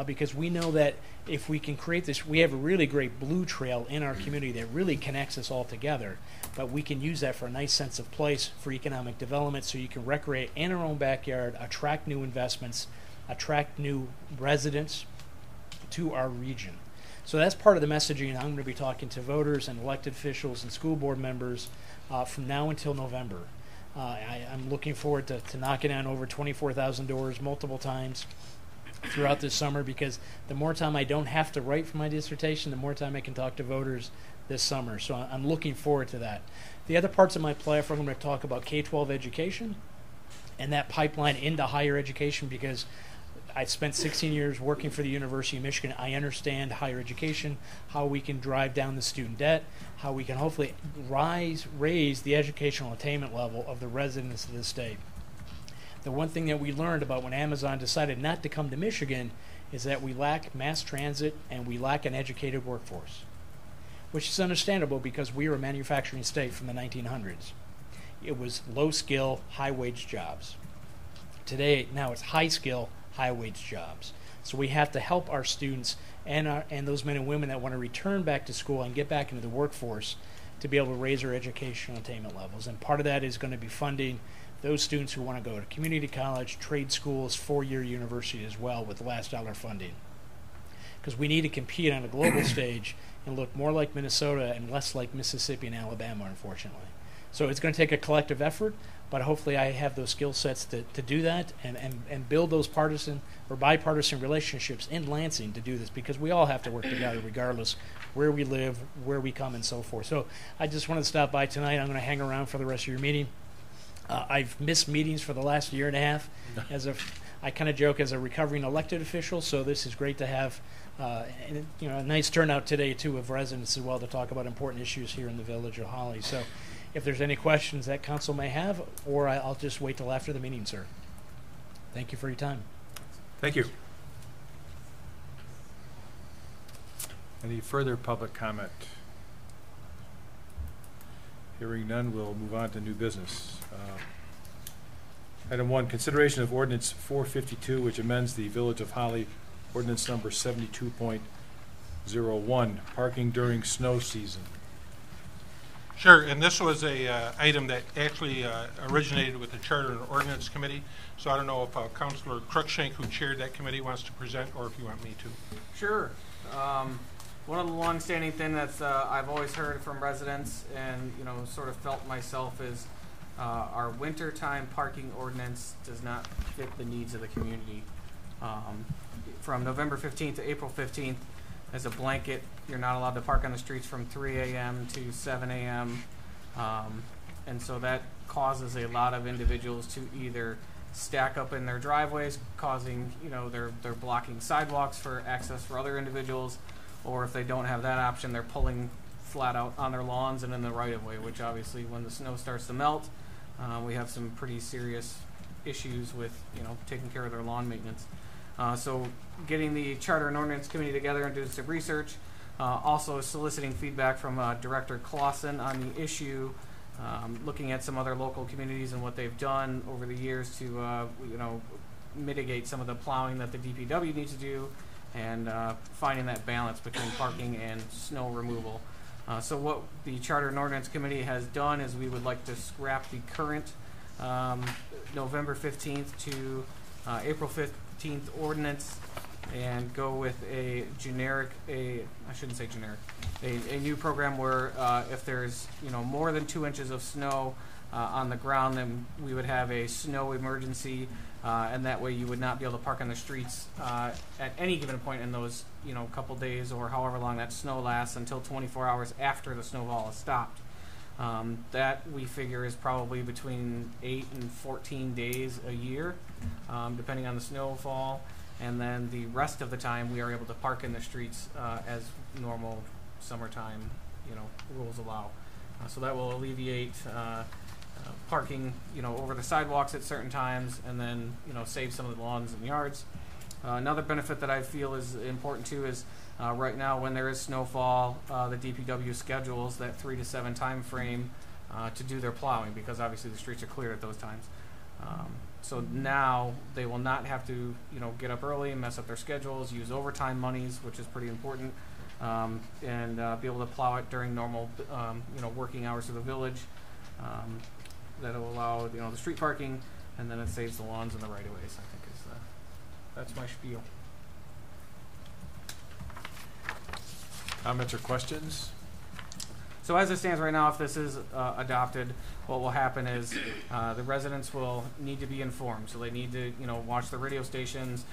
Speaker 9: Because we know that if we can create this, we have a really great blue trail in our community that really connects us all together, but we can use that for a nice sense of place for economic development, so you can recreate in our own backyard, attract new investments, attract new residents to our region. So that's part of the messaging I'm going to be talking to voters and elected officials and school board members from now until November. I'm looking forward to knocking on over 24,000 doors multiple times throughout this summer, because the more time I don't have to write for my dissertation, the more time I can talk to voters this summer. So I'm looking forward to that. The other parts of my platform, I'm going to talk about K-12 education and that pipeline into higher education, because I've spent 16 years working for the University of Michigan. I understand higher education, how we can drive down the student debt, how we can hopefully raise the educational attainment level of the residents of the state. The one thing that we learned about when Amazon decided not to come to Michigan is that we lack mass transit and we lack an educated workforce, which is understandable because we were a manufacturing state from the 1900s. It was low-skill, high-wage jobs. Today, now it's high-skill, high-wage jobs. So we have to help our students and those men and women that want to return back to school and get back into the workforce to be able to raise our educational attainment levels. And part of that is going to be funding those students who want to go to community college, trade schools, 4-year university as well, with last dollar funding. Because we need to compete on a global stage and look more like Minnesota and less like Mississippi and Alabama, unfortunately. So it's going to take a collective effort, but hopefully I have those skill sets to do that and build those partisan or bipartisan relationships in Lansing to do this, because we all have to work together regardless where we live, where we come, and so forth. So I just wanted to stop by tonight. I'm going to hang around for the rest of your meeting. I've missed meetings for the last year and a half. I kind of joke as a recovering elected official, so this is great to have a nice turnout today too of residents as well to talk about important issues here in the village of Holly. So if there's any questions that council may have, or I'll just wait till after the meeting, sir. Thank you for your time.
Speaker 7: Thank you. Any further public comment? Hearing none, we'll move on to new business. Item 1, consideration of ordinance 452, which amends the Village of Holly ordinance number 72.01, parking during snow season.
Speaker 6: Sure, and this was a item that actually originated with the Charter and Ordinance Committee. So I don't know if Councilor Cruikshank, who chaired that committee, wants to present, or if you want me to.
Speaker 4: Sure. One of the long-standing things that's I've always heard from residents and sort of felt myself is our wintertime parking ordinance does not fit the needs of the community. From November 15th to April 15th, as a blanket, you're not allowed to park on the streets from 3 a.m. to 7 a.m. And so that causes a lot of individuals to either stack up in their driveways, causing, they're blocking sidewalks for access for other individuals, or if they don't have that option, they're pulling flat out on their lawns and in the right-of-way, which obviously when the snow starts to melt, we have some pretty serious issues with, taking care of their lawn maintenance. So getting the Charter and Ordinance Committee together and doing some research, also soliciting feedback from Director Clausen on the issue, looking at some other local communities and what they've done over the years to, mitigate some of the plowing that the DPW needs to do, and finding that balance between parking and snow removal. So what the Charter and Ordinance Committee has done is we would like to scrap the current November 15th to April 15th ordinance and go with a new program where if there's more than 2 inches of snow on the ground, then we would have a snow emergency, and that way you would not be able to park on the streets at any given point in those couple days or however long that snow lasts until 24 hours after the snowfall has stopped. That we figure is probably between 8 and 14 days a year, depending on the snowfall. And then the rest of the time we are able to park in the streets as normal summertime, rules allow. So that will alleviate parking, over the sidewalks at certain times, and then, save some of the lawns and yards. Another benefit that I feel is important too is right now when there is snowfall, the DPW schedules that 3 to 7 time frame to do their plowing, because obviously the streets are cleared at those times. So now they will not have to, get up early and mess up their schedules, use overtime monies, which is pretty important, and be able to plow it during normal, working hours of the village. That'll allow, the street parking, and then it saves the lawns and the right-of-ways, I think is that's my spiel.
Speaker 7: Comments or questions?
Speaker 4: So as it stands right now, if this is adopted, what will happen is the residents will need to be informed. So they need to, watch the radio stations,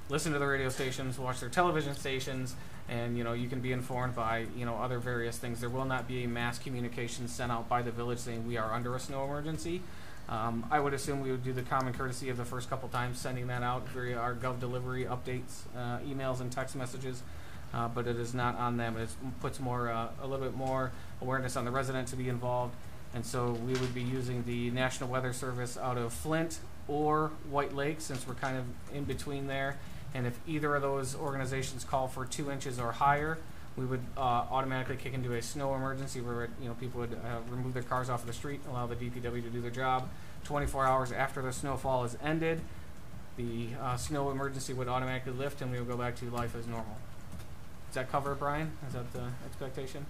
Speaker 4: listen to the radio stations, watch their television stations, and you can be informed by other various things. There will not be a mass communication sent out by the village saying we are under a snow emergency. I would assume we would do the common courtesy of the first couple times sending that out via our Gov delivery updates, emails and text messages. But it is not on them. It puts a little bit more awareness on the resident to be involved. And so we would be using the National Weather Service out of Flint or White Lake, since we're kind of in between there. And if either of those organizations call for 2 inches or higher, we would automatically kick into a snow emergency where people would remove their cars off of the street, allow the DPW to do their job. 24 hours after the snowfall is ended, the snow emergency would automatically lift, and we would go back to life as normal. Does that cover it, Brian? Is that the expectation?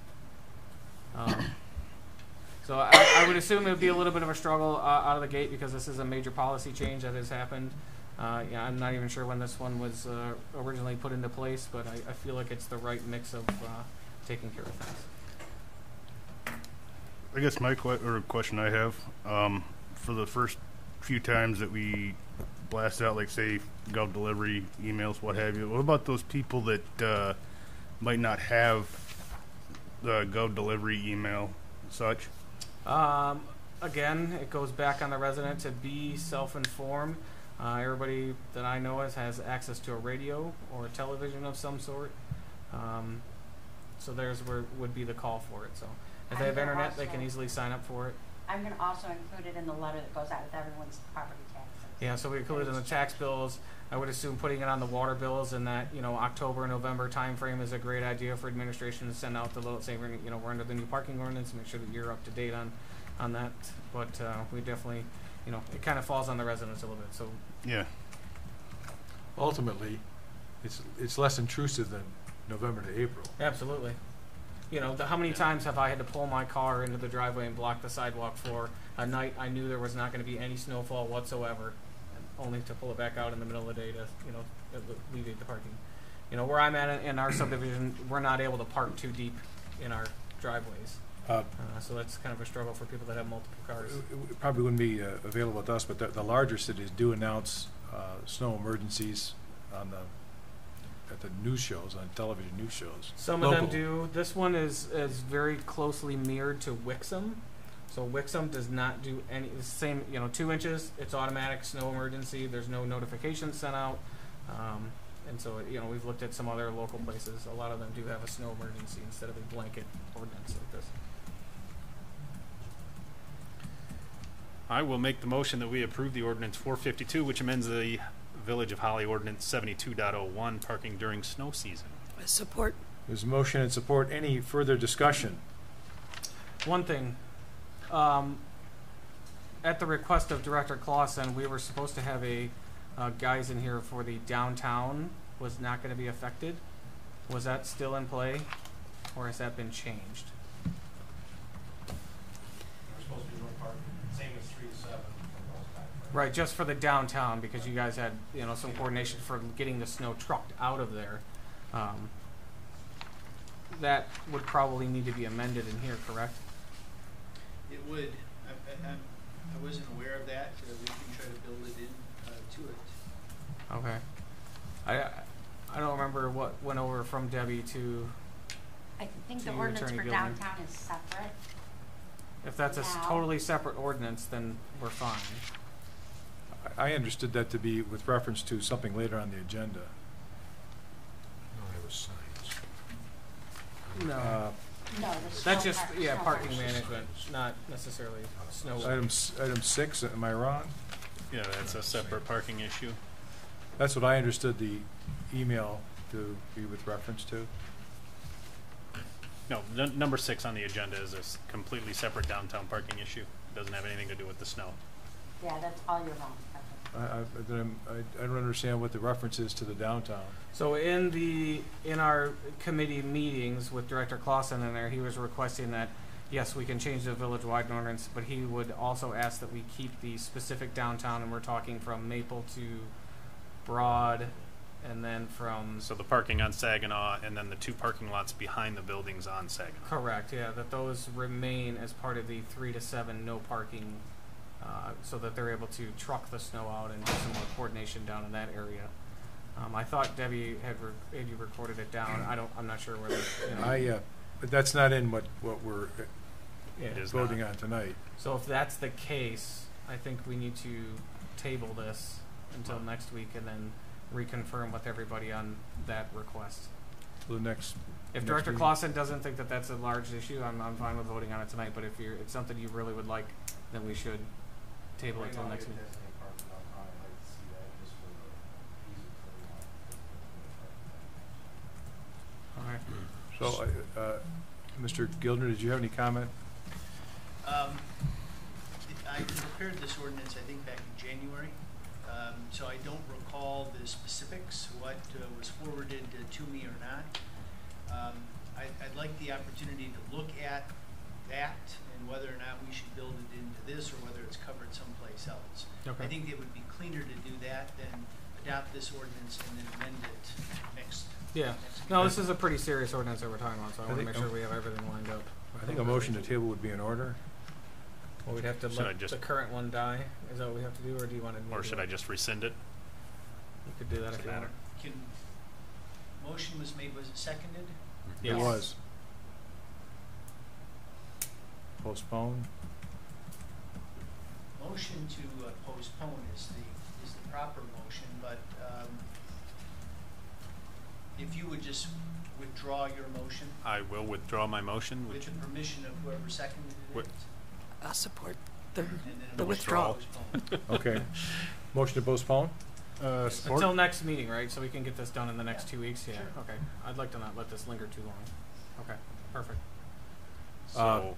Speaker 4: So I would assume it would be a little bit of a struggle out of the gate, because this is a major policy change that has happened. I'm not even sure when this one was originally put into place, but I feel like it's the right mix of taking care of things.
Speaker 3: I guess my question I have, for the first few times that we blast out, like say Gov delivery emails, what have you, what about those people that might not have the Gov delivery email and such?
Speaker 4: Again, it goes back on the resident to be self-informed. Everybody that I know has access to a radio or a television of some sort. So there's where would be the call for it. So if they have internet, they can easily sign up for it.
Speaker 5: I'm going to also include it in the letter that goes out with everyone's property taxes.
Speaker 4: Yeah, so we include it in the tax bills. I would assume putting it on the water bills in that, October, November time frame is a great idea for administration to send out the little, say, we're under the new parking ordinance, make sure that you're up to date on that. But we definitely, it kind of falls on the residents a little bit. So
Speaker 3: Yeah.
Speaker 7: Ultimately, it's less intrusive than November to April.
Speaker 4: absolutely. How many times have I had to pull my car into the driveway and block the sidewalk for a night I knew there was not going to be any snowfall whatsoever, and only to pull it back out in the middle of the day to, alleviate the parking. Where I'm at in our subdivision, we're not able to park too deep in our driveways. So that's kind of a struggle for people that have multiple cars.
Speaker 7: It probably wouldn't be available to us, but the larger cities do announce snow emergencies at the news shows, on television news shows.
Speaker 4: Some of them do. This one is very closely mirrored to Wixom. So Wixom does not do any, the same, 2 inches, it's automatic snow emergency. There's no notification sent out. And so, we've looked at some other local places. A lot of them do have a snow emergency instead of a blanket ordinance like this.
Speaker 1: I will make the motion that we approve the ordinance 452, which amends the Village of Holly Ordinance 72.01, parking during snow season.
Speaker 10: Support.
Speaker 7: There's a motion and support. Any further discussion?
Speaker 4: One thing, at the request of Director Clausen, we were supposed to have guys in here for the downtown was not going to be affected. Was that still in play, or has that been changed?
Speaker 2: We're supposed to be no parking, same as 3 to 7.
Speaker 4: Right, just for the downtown, because you guys had, some coordination for getting the snow trucked out of there. That would probably need to be amended in here, correct?
Speaker 2: It would. I wasn't aware of that. We can try to build it in to it.
Speaker 4: Okay. I don't remember what went over from Debbie to.
Speaker 5: I think the
Speaker 4: To
Speaker 5: ordinance
Speaker 4: Attorney
Speaker 5: for
Speaker 4: Gilman.
Speaker 5: downtown is separate.
Speaker 4: If that's a
Speaker 5: Now.
Speaker 4: totally separate ordinance, then we're fine.
Speaker 7: I understood that to be with reference to something later on the agenda.
Speaker 3: No, it was signs.
Speaker 4: No.
Speaker 5: No, the
Speaker 4: That's
Speaker 5: snow
Speaker 4: just,
Speaker 5: snow
Speaker 4: parking
Speaker 5: park.
Speaker 4: management, not necessarily snow.
Speaker 7: Item 6, am I wrong?
Speaker 1: Yeah, that's a separate parking issue.
Speaker 7: That's what I understood the email to be with reference to.
Speaker 1: No, number 6 on the agenda is a completely separate downtown parking issue. It doesn't have anything to do with the snow.
Speaker 5: Yeah, that's all year long.
Speaker 7: I don't understand what the reference is to the downtown.
Speaker 4: So in our committee meetings with Director Clausen in there, he was requesting that, yes, we can change the village-wide ordinance, but he would also ask that we keep the specific downtown, and we're talking from Maple to Broad, and then from.
Speaker 1: So the parking on Saginaw, and then the 2 parking lots behind the buildings on Saginaw.
Speaker 4: Correct, yeah, that those remain as part of the 3 to 7 no parking, so that they're able to truck the snow out and do some more coordination down in that area. I thought Debbie had you recorded it down. I'm not sure whether.
Speaker 7: But that's not in what we're
Speaker 1: It is
Speaker 7: voting
Speaker 1: not.
Speaker 7: on tonight.
Speaker 4: So if that's the case, I think we need to table this until next week and then reconfirm with everybody on that request.
Speaker 7: For the next.
Speaker 4: If
Speaker 7: next
Speaker 4: Director
Speaker 7: meeting.
Speaker 4: Clausen doesn't think that that's a large issue, I'm fine with voting on it tonight. But if it's something you really would like, then we should table it until next week. All right.
Speaker 7: So, Mr. Gildner, did you have any comment?
Speaker 2: I prepared this ordinance, I think, back in January, so I don't recall the specifics, what was forwarded to me or not. I'd like the opportunity to look at that and whether or not we should build it into this or whether it's covered someplace else.
Speaker 4: Okay.
Speaker 2: I think it would be cleaner to do that than adopt this ordinance and then amend it next.
Speaker 4: Yeah. No, this is a pretty serious ordinance that we're talking about, so I want to make sure we have everything lined up.
Speaker 7: I think a motion to table would be in order.
Speaker 4: Well, we'd have to
Speaker 1: Should I
Speaker 4: let
Speaker 1: just-
Speaker 4: the current one die. Is that what we have to do, or do you want to?
Speaker 1: Or should I just rescind it?
Speaker 4: You could do that if
Speaker 1: Doesn't
Speaker 4: you want.
Speaker 1: matter.
Speaker 2: Can, motion was made, was it seconded?
Speaker 4: Yes.
Speaker 7: It was. Postpone.
Speaker 2: Motion to postpone is the proper motion, but if you would just withdraw your motion
Speaker 1: I will withdraw my motion,
Speaker 2: with
Speaker 1: which
Speaker 2: the permission of whoever seconded it.
Speaker 1: Wi-
Speaker 10: I'll support the,
Speaker 2: and then a
Speaker 10: the
Speaker 2: motion to
Speaker 10: withdrawal.
Speaker 2: postpone.
Speaker 7: Okay. Motion to postpone?
Speaker 3: Support.
Speaker 4: Until next meeting, right? So we can get this done in the next 2 weeks. Yeah. Okay. I'd like to not let this linger too long. Okay. Perfect.
Speaker 1: So,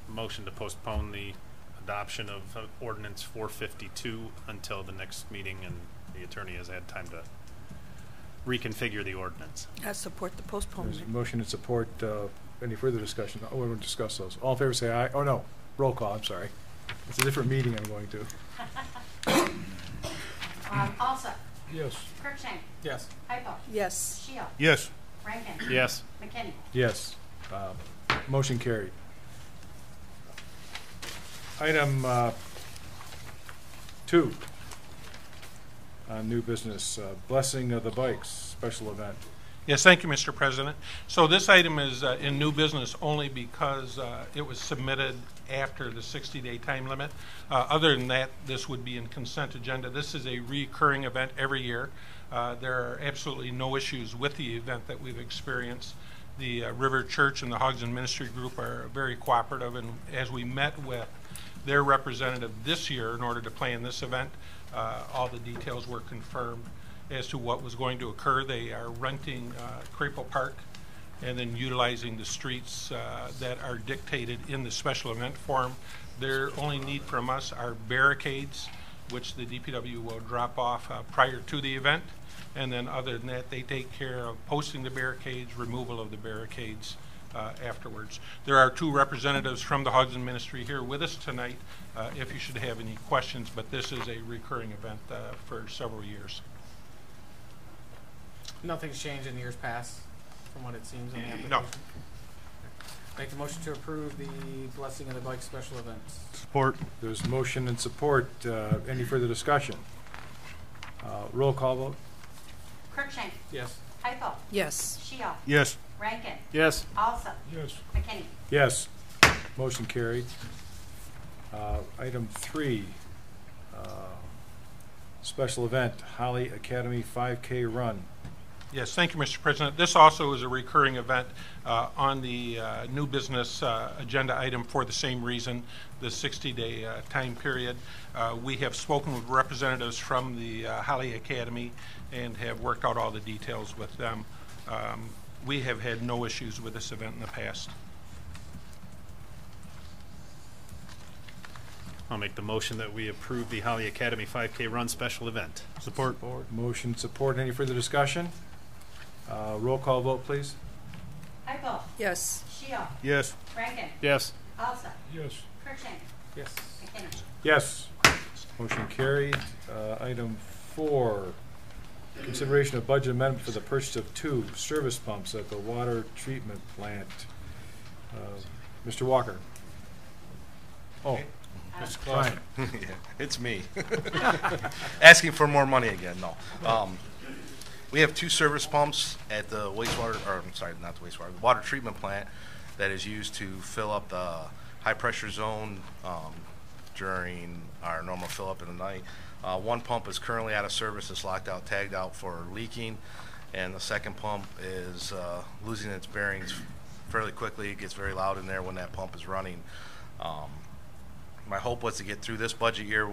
Speaker 1: motion to postpone the adoption of ordinance 452 until the next meeting, and the attorney has had time to reconfigure the ordinance.
Speaker 10: I support the
Speaker 7: There's a
Speaker 10: postponement.
Speaker 7: motion and support. Any further discussion? Oh, we will discuss those. All in favor say aye. Oh, no. Roll call. I'm sorry. It's a different meeting I'm going to.
Speaker 5: Also,
Speaker 7: Yes.
Speaker 5: Cruikshank,
Speaker 4: Yes.
Speaker 5: Piper,
Speaker 10: Yes.
Speaker 5: Shield,
Speaker 3: Yes.
Speaker 5: Rankin,
Speaker 1: Yes.
Speaker 5: McKinney.
Speaker 7: Yes. Motion carried. Item 2 on new business, blessing of the bikes, special event.
Speaker 6: Yes, thank you, Mr. President. So this item is in new business only because it was submitted after the 60-day time limit. Other than that, this would be in consent agenda. This is a recurring event every year. There are absolutely no issues with the event that we've experienced. The River Church and the Hodgson Ministry Group are very cooperative, and as we met with their representative this year in order to plan this event, all the details were confirmed as to what was going to occur. They are renting Crapel Park and then utilizing the streets that are dictated in the special event form. Their only need from us are barricades, which the DPW will drop off prior to the event. And then other than that, they take care of posting the barricades, removal of the barricades afterwards. There are 2 representatives from the Hodgson Ministry here with us tonight if you should have any questions, but this is a recurring event for several years.
Speaker 4: Nothing's changed in years past from what it seems in the application.
Speaker 6: No.
Speaker 4: Make the motion to approve the blessing of the bike special events.
Speaker 3: Support.
Speaker 7: There's motion and support. Any further discussion? Roll call vote.
Speaker 5: Cruikshank,
Speaker 4: Yes.
Speaker 5: Piper,
Speaker 10: Yes.
Speaker 5: Shield,
Speaker 3: Yes.
Speaker 5: Rankin,
Speaker 1: Yes.
Speaker 5: Also,
Speaker 7: Yes.
Speaker 5: McKinney.
Speaker 7: Yes. Motion carried. Item 3, special event, Holly Academy 5K Run.
Speaker 6: Yes, thank you, Mr. President. This also is a recurring event on the new business agenda item for the same reason, the 60-day time period. We have spoken with representatives from the Holly Academy and have worked out all the details with them. We have had no issues with this event in the past.
Speaker 1: I'll make the motion that we approve the Holly Academy 5K Run special event.
Speaker 3: Support.
Speaker 7: Motion, support. Any further discussion? Roll call vote, please.
Speaker 5: Piper,
Speaker 10: Yes.
Speaker 5: Shield,
Speaker 3: Yes.
Speaker 5: Rankin,
Speaker 1: Yes.
Speaker 5: Also,
Speaker 7: Yes.
Speaker 5: Cruikshank,
Speaker 4: Yes.
Speaker 5: McKinney.
Speaker 7: Yes. Motion carried. Item 4, consideration of budget amendment for the purchase of 2 service pumps at the water treatment plant. Mr. Walker. Oh, Mr. Klein.
Speaker 11: Yeah, it's me. Asking for more money again, no. We have 2 service pumps at the wastewater, or I'm sorry, not the wastewater, the water treatment plant that is used to fill up the high pressure zone during our normal fill up in the night. 1 pump is currently out of service, it's locked out, tagged out for leaking, and the second pump is losing its bearings fairly quickly. It gets very loud in there when that pump is running. My hope was to get through this budget year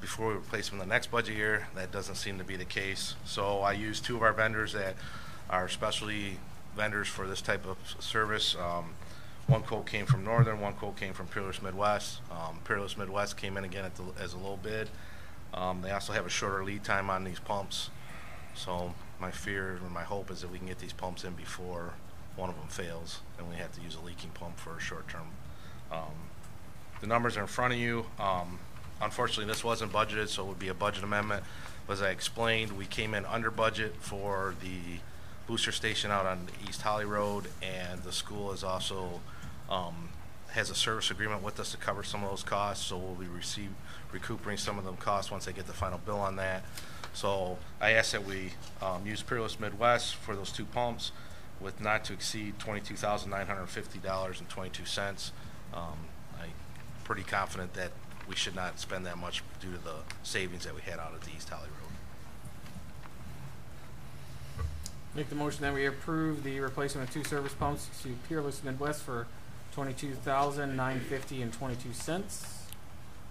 Speaker 11: before we replace them in the next budget year. That doesn't seem to be the case. So I used 2 of our vendors that are specialty vendors for this type of service. 1 quote came from Northern, 1 quote came from Peerless Midwest. Peerless Midwest came in again as a low bid. They also have a shorter lead time on these pumps. So my fear and my hope is that we can get these pumps in before one of them fails and we have to use a leaking pump for a short term. The numbers are in front of you. unfortunately, this wasn't budgeted, so it would be a budget amendment. But as I explained, we came in under budget for the booster station out on East Holly Road, and the school is also has a service agreement with us to cover some of those costs, so we'll be recouping some of them costs once they get the final bill on that. So I asked that we use Peerless Midwest for those 2 pumps with not to exceed $22,950.22. I'm pretty confident that we should not spend that much due to the savings that we had out at the East Holly Road.
Speaker 4: Make the motion that we approve the replacement of 2 service pumps to Peerless Midwest for $22,950.22.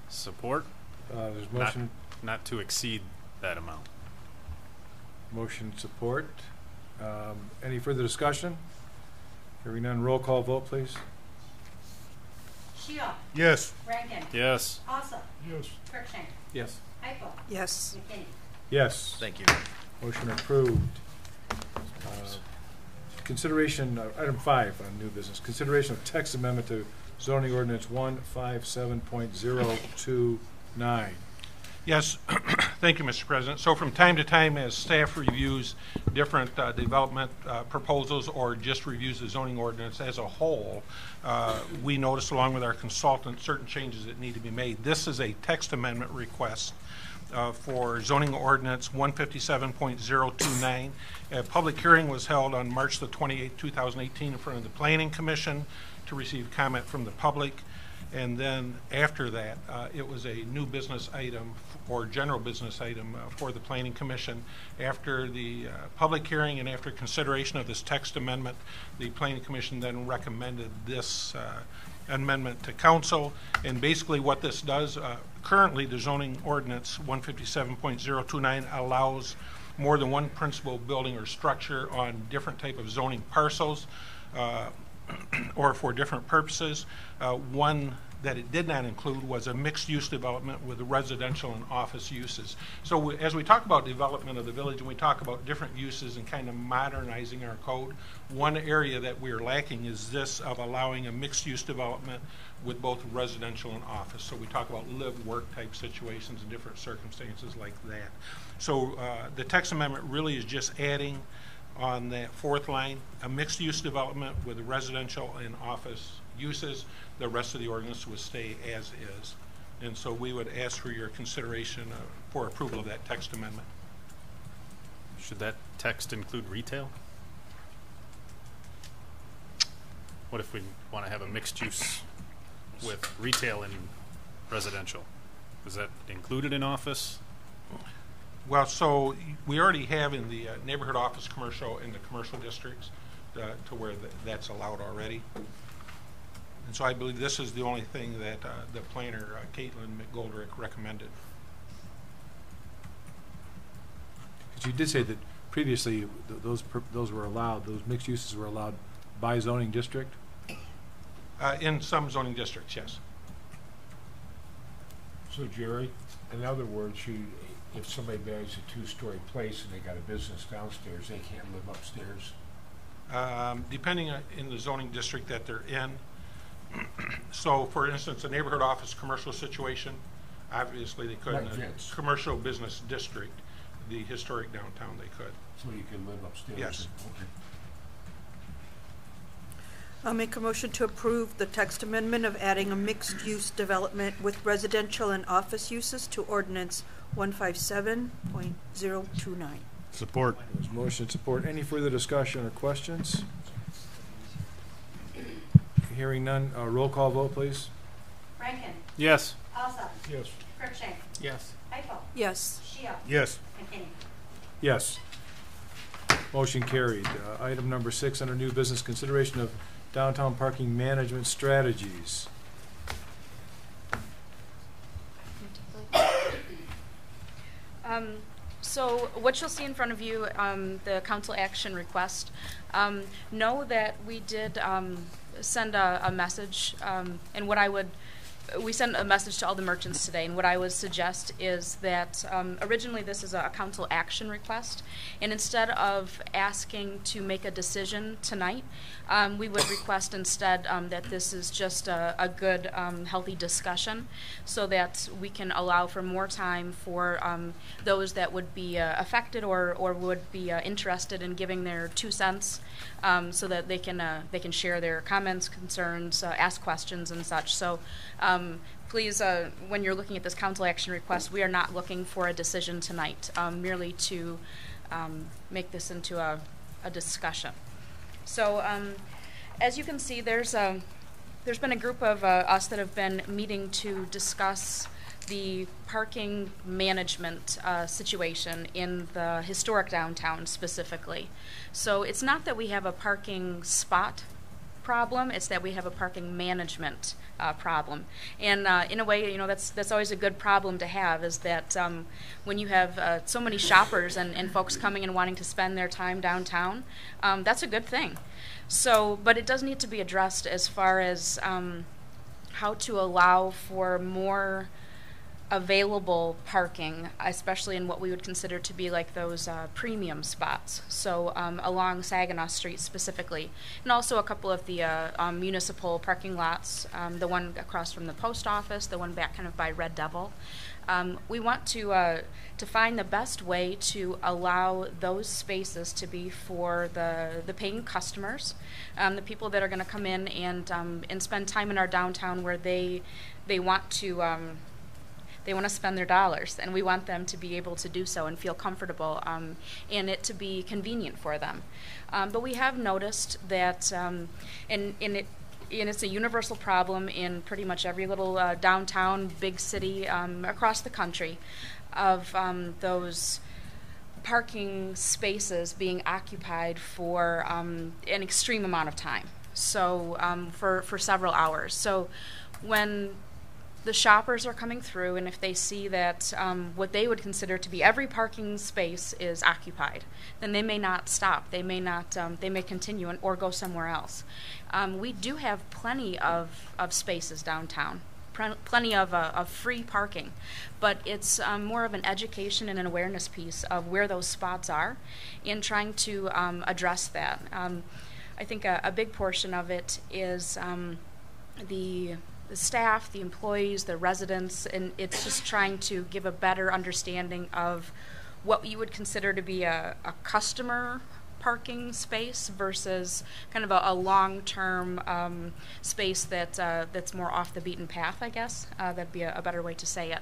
Speaker 1: Support.
Speaker 7: There's motion,
Speaker 1: Not to exceed that amount.
Speaker 7: motion support. Any further discussion? Hearing none, roll call vote, please.
Speaker 5: Shield.
Speaker 3: Yes.
Speaker 5: Rankin.
Speaker 1: Yes.
Speaker 5: Alsop.
Speaker 3: Yes.
Speaker 5: Cruikshank.
Speaker 4: Yes.
Speaker 5: Heickel.
Speaker 10: Yes.
Speaker 5: McKinney.
Speaker 7: Yes.
Speaker 11: Thank you.
Speaker 7: Motion approved. Consideration, item 5 on new business, consideration of text amendment to zoning ordinance 157.029.
Speaker 6: Yes, thank you, Mr. President. So from time to time, as staff reviews different development proposals or just reviews the zoning ordinance as a whole, we notice along with our consultant certain changes that need to be made. This is a text amendment request for zoning ordinance 157.029. A public hearing was held on March the 28th, 2018 in front of the Planning Commission to receive comment from the public. And then after that, it was a new business item or general business item for the Planning Commission. After the public hearing and after consideration of this text amendment, the Planning Commission then recommended this amendment to council. And basically what this does, currently the zoning ordinance 157.029 allows more than one principal building or structure on different type of zoning parcels or for different purposes. One that it did not include was a mixed-use development with residential and office uses. So as we talk about development of the village and we talk about different uses and kind of modernizing our code, one area that we're lacking is this of allowing a mixed-use development with both residential and office. So we talk about live-work type situations and different circumstances like that. So the text amendment really is just adding on that 4th line, a mixed-use development with residential and office uses. The rest of the ordinance would stay as is. And so we would ask for your consideration for approval of that text amendment.
Speaker 1: Should that text include retail? What if we want to have a mixed use with retail and residential? Is that included in office?
Speaker 6: Well, so we already have in the neighborhood office commercial in the commercial districts to where that's allowed already. And so I believe this is the only thing that the planner, Caitlin McGoldrick, recommended.
Speaker 7: Because you did say that previously those were allowed, those mixed uses were allowed by zoning district?
Speaker 6: In some zoning districts, yes.
Speaker 2: So Jerry, in other words, if somebody buys a 2-story place and they got a business downstairs, they can't live upstairs?
Speaker 6: Depending in the zoning district that they're in. So, for instance, a neighborhood office commercial situation, obviously they could.
Speaker 2: Like
Speaker 6: In a
Speaker 2: Vince.
Speaker 6: commercial business district, the historic downtown, they could.
Speaker 2: So you can live upstairs?
Speaker 6: Yes.
Speaker 2: Okay.
Speaker 10: I'll make a motion to approve the text amendment of adding a mixed-use development with residential and office uses to ordinance 157.029.
Speaker 3: Support.
Speaker 7: There's motion support. Any further discussion or questions? Hearing none, roll call vote, please.
Speaker 5: Rankin.
Speaker 1: Yes.
Speaker 5: Alsop.
Speaker 2: Yes.
Speaker 5: Cruikshank.
Speaker 4: Yes.
Speaker 5: Heickel.
Speaker 10: Yes.
Speaker 5: Shield.
Speaker 3: Yes.
Speaker 5: McKinney.
Speaker 7: Yes. Motion carried. Item number 6 under new business, consideration of downtown parking management strategies.
Speaker 12: So what you'll see in front of you, the council action request, know that we did send a message, and what I would we sent a message to all the merchants today, and what I would suggest is that originally this is a council action request, and instead of asking to make a decision tonight, we would request instead that this is just a good, healthy discussion, so that we can allow for more time for those that would be affected or would be interested in giving their 2 cents, so that they can share their comments, concerns, ask questions, and such. So please, when you're looking at this council action request, we are not looking for a decision tonight, merely to make this into a discussion. So as you can see, there's been a group of us that have been meeting to discuss the parking management situation in the historic downtown specifically. So it's not that we have a parking spot problem, it's that we have a parking management problem. And in a way, that's always a good problem to have, is that when you have so many shoppers and folks coming and wanting to spend their time downtown, that's a good thing. So, but it does need to be addressed as far as how to allow for more available parking, especially in what we would consider to be like those premium spots. So along Saginaw Street specifically, and also a couple of the municipal parking lots, the one across from the post office, the one back kind of by Red Devil. We want to find the best way to allow those spaces to be for the paying customers, the people that are going to come in and spend time in our downtown where they want to spend their dollars, and we want them to be able to do so and feel comfortable, and it to be convenient for them. But we have noticed that, and it's a universal problem in pretty much every little downtown, big city across the country, of those parking spaces being occupied for an extreme amount of time, so for several hours. So when the shoppers are coming through, and if they see that what they would consider to be every parking space is occupied, then they may not stop. They may not. They may continue or go somewhere else. We do have plenty of spaces downtown, plenty of free parking, but it's more of an education and an awareness piece of where those spots are, and trying to address that. I think a big portion of it is the staff, the employees, the residents, and it's just trying to give a better understanding of what you would consider to be a customer parking space versus kind of a long-term space that's more off the beaten path, I guess. That'd be a better way to say it.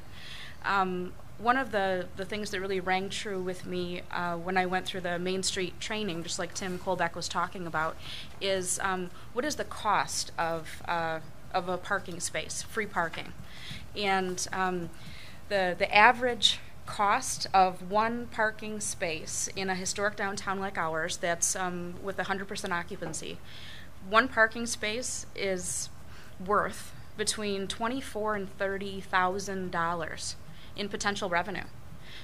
Speaker 12: One of the things that really rang true with me when I went through the Main Street training, just like Tim Colbeck was talking about, is what is the cost of a parking space, free parking. And the average cost of one parking space in a historic downtown like ours that's with 100% occupancy, one parking space is worth between $24,000 and $30,000 in potential revenue.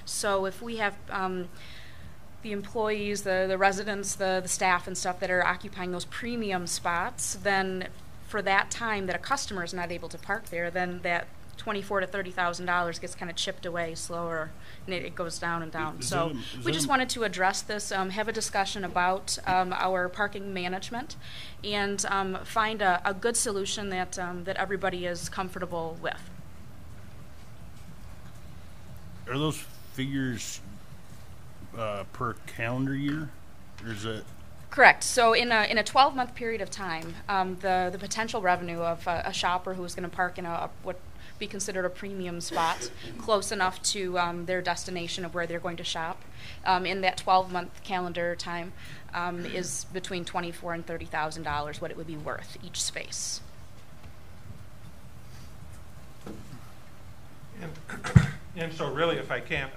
Speaker 12: So if we have the employees, the residents, the staff and stuff that are occupying those premium spots, then for that time that a customer is not able to park there, then that $24,000 to $30,000 gets kind of chipped away slower, and it goes down and down. So we just wanted to address this, have a discussion about our parking management, and find a good solution that everybody is comfortable with.
Speaker 3: Are those figures per calendar year, or is it?
Speaker 12: Correct. So in a 12-month period of time, the potential revenue of a shopper who is going to park in what be considered a premium spot close enough to their destination of where they're going to shop in that 12-month calendar time is between $24,000 and $30,000, what it would be worth each space.
Speaker 6: And so really, if I can,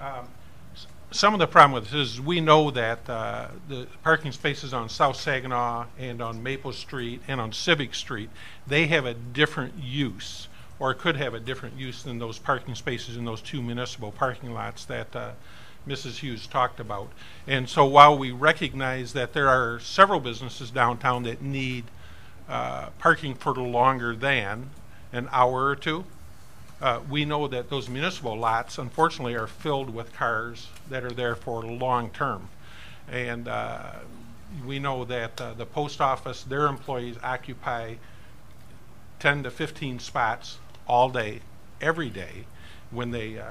Speaker 6: some of the problem with this is we know that the parking spaces on South Saginaw and on Maple Street and on Civic Street, they have a different use, or could have a different use than those parking spaces in those two municipal parking lots that Mrs. Hughes talked about. And so while we recognize that there are several businesses downtown that need parking for the longer than, an hour or two. We know that those municipal lots, unfortunately, are filled with cars that are there for long term. And we know that the post office, their employees occupy 10 to 15 spots all day, every day, when they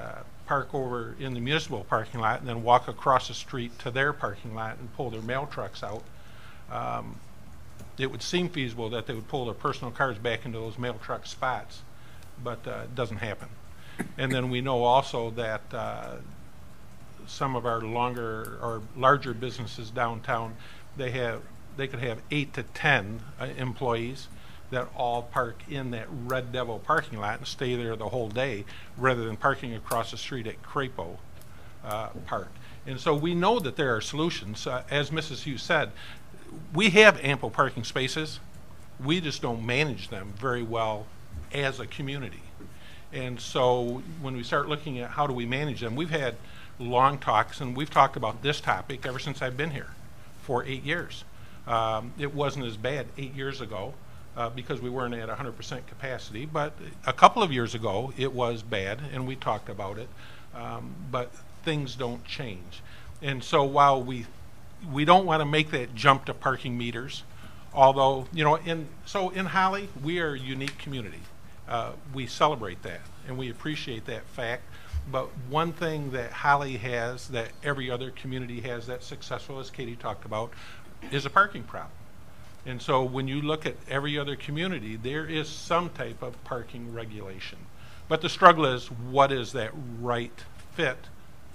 Speaker 6: park over in the municipal parking lot and then walk across the street to their parking lot and pull their mail trucks out. It would seem feasible that they would pull their personal cars back into those mail truck spots, but it doesn't happen. And then we know also that some of our longer or larger businesses downtown, they could have 8 to 10 employees that all park in that Red Devil parking lot and stay there the whole day, rather than parking across the street at Crapo Park. And so we know that there are solutions. As Mrs. Hughes said, we have ample parking spaces. We just don't manage them very well as a community. And so when we start looking at how do we manage them, we've had long talks, and we've talked about this topic ever since I've been here for 8 years. It wasn't as bad 8 years ago because we weren't at 100% capacity, but a couple of years ago it was bad, and we talked about it, but things don't change. And so while we don't want to make that jump to parking meters, although, you know, in Holly, we are a unique community. We celebrate that, and we appreciate that fact. But one thing that Holly has that every other community has that's successful, as Katie talked about, is a parking problem. And so when you look at every other community, there is some type of parking regulation. But the struggle is, what is that right fit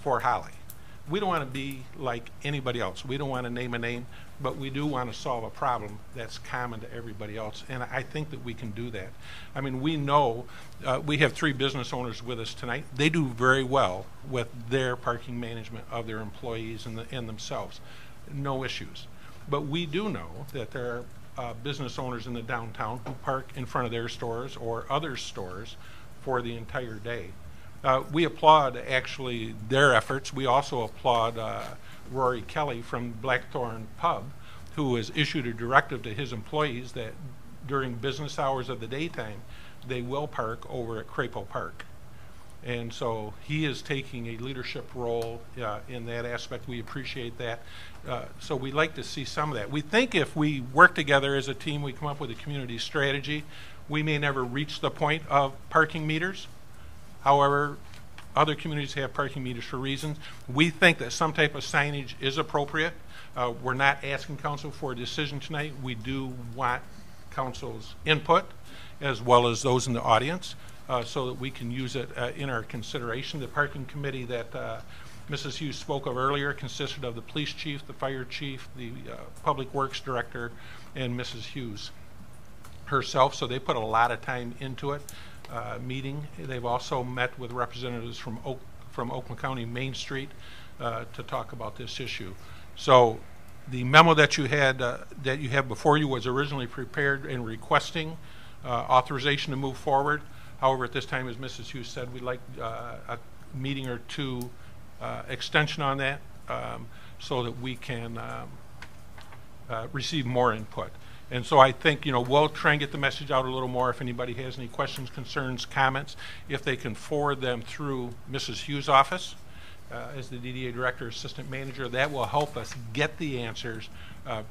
Speaker 6: for Holly? We don't want to be like anybody else. We don't want to name a name, but we do want to solve a problem that's common to everybody else. And I think that we can do that. I mean, we know we have 3 business owners with us tonight. They do very well with their parking management of their employees and themselves. No issues. But we do know that there are business owners in the downtown who park in front of their stores or other stores for the entire day. We applaud, actually, their efforts. We also applaud Rory Kelly from Blackthorn Pub, who has issued a directive to his employees that during business hours of the daytime, they will park over at Crapo Park. And so he is taking a leadership role in that aspect. We appreciate that. So we'd like to see some of that. We think if we work together as a team, we come up with a community strategy, we may never reach the point of parking meters. However, other communities have parking meters for reasons. We think that some type of signage is appropriate. We're not asking council for a decision tonight. We do want council's input as well as those in the audience so that we can use it in our consideration. The parking committee that Mrs. Hughes spoke of earlier consisted of the police chief, the fire chief, the public works director, and Mrs. Hughes herself. So they put a lot of time into it. Meeting. They've also met with representatives from Oakland County Main Street to talk about this issue. So the memo that you have before you was originally prepared and requesting authorization to move forward. However, at this time, as Mrs. Hughes said, we'd like a meeting or two extension on that so that we can receive more input. And so I think, you know, we'll try and get the message out a little more. If anybody has any questions, concerns, comments, if they can forward them through Mrs. Hughes' office as the DDA Director, Assistant Manager, that will help us get the answers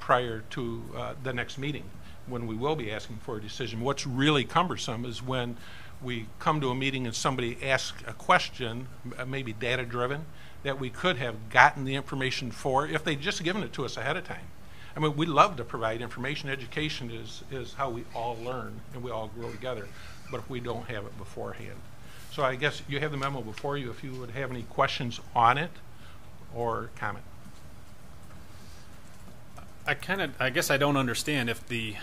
Speaker 6: prior to the next meeting when we will be asking for a decision. What's really cumbersome is when we come to a meeting and somebody asks a question, maybe data-driven, that we could have gotten the information for if they'd just given it to us ahead of time. I mean, we love to provide information. Education is how we all learn and we all grow together, but if we don't have it beforehand. So I guess you have the memo before you if you would have any questions on it or comment.
Speaker 1: I guess I don't understand if the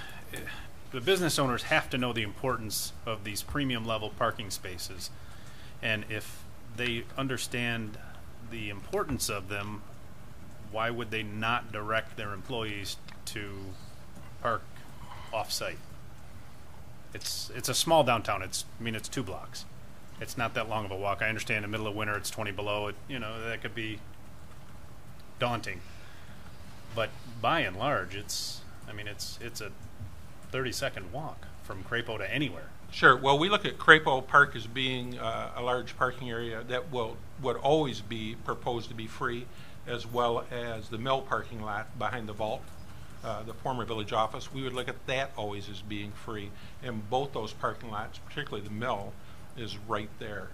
Speaker 1: business owners have to know the importance of these premium level parking spaces, and if they understand the importance of them, why would they not direct their employees to park off-site? It's a small downtown. It's 2 blocks. It's not that long of a walk. I understand in the middle of winter it's 20 below. That could be daunting. But by and large, it's a 30-second walk from Crapo to anywhere.
Speaker 6: Sure. Well, we look at Crapo Park as being a large parking area that would always be proposed to be free, as well as the mill parking lot behind the vault, the former village office. We would look at that always as being free. And both those parking lots, particularly the mill, is right there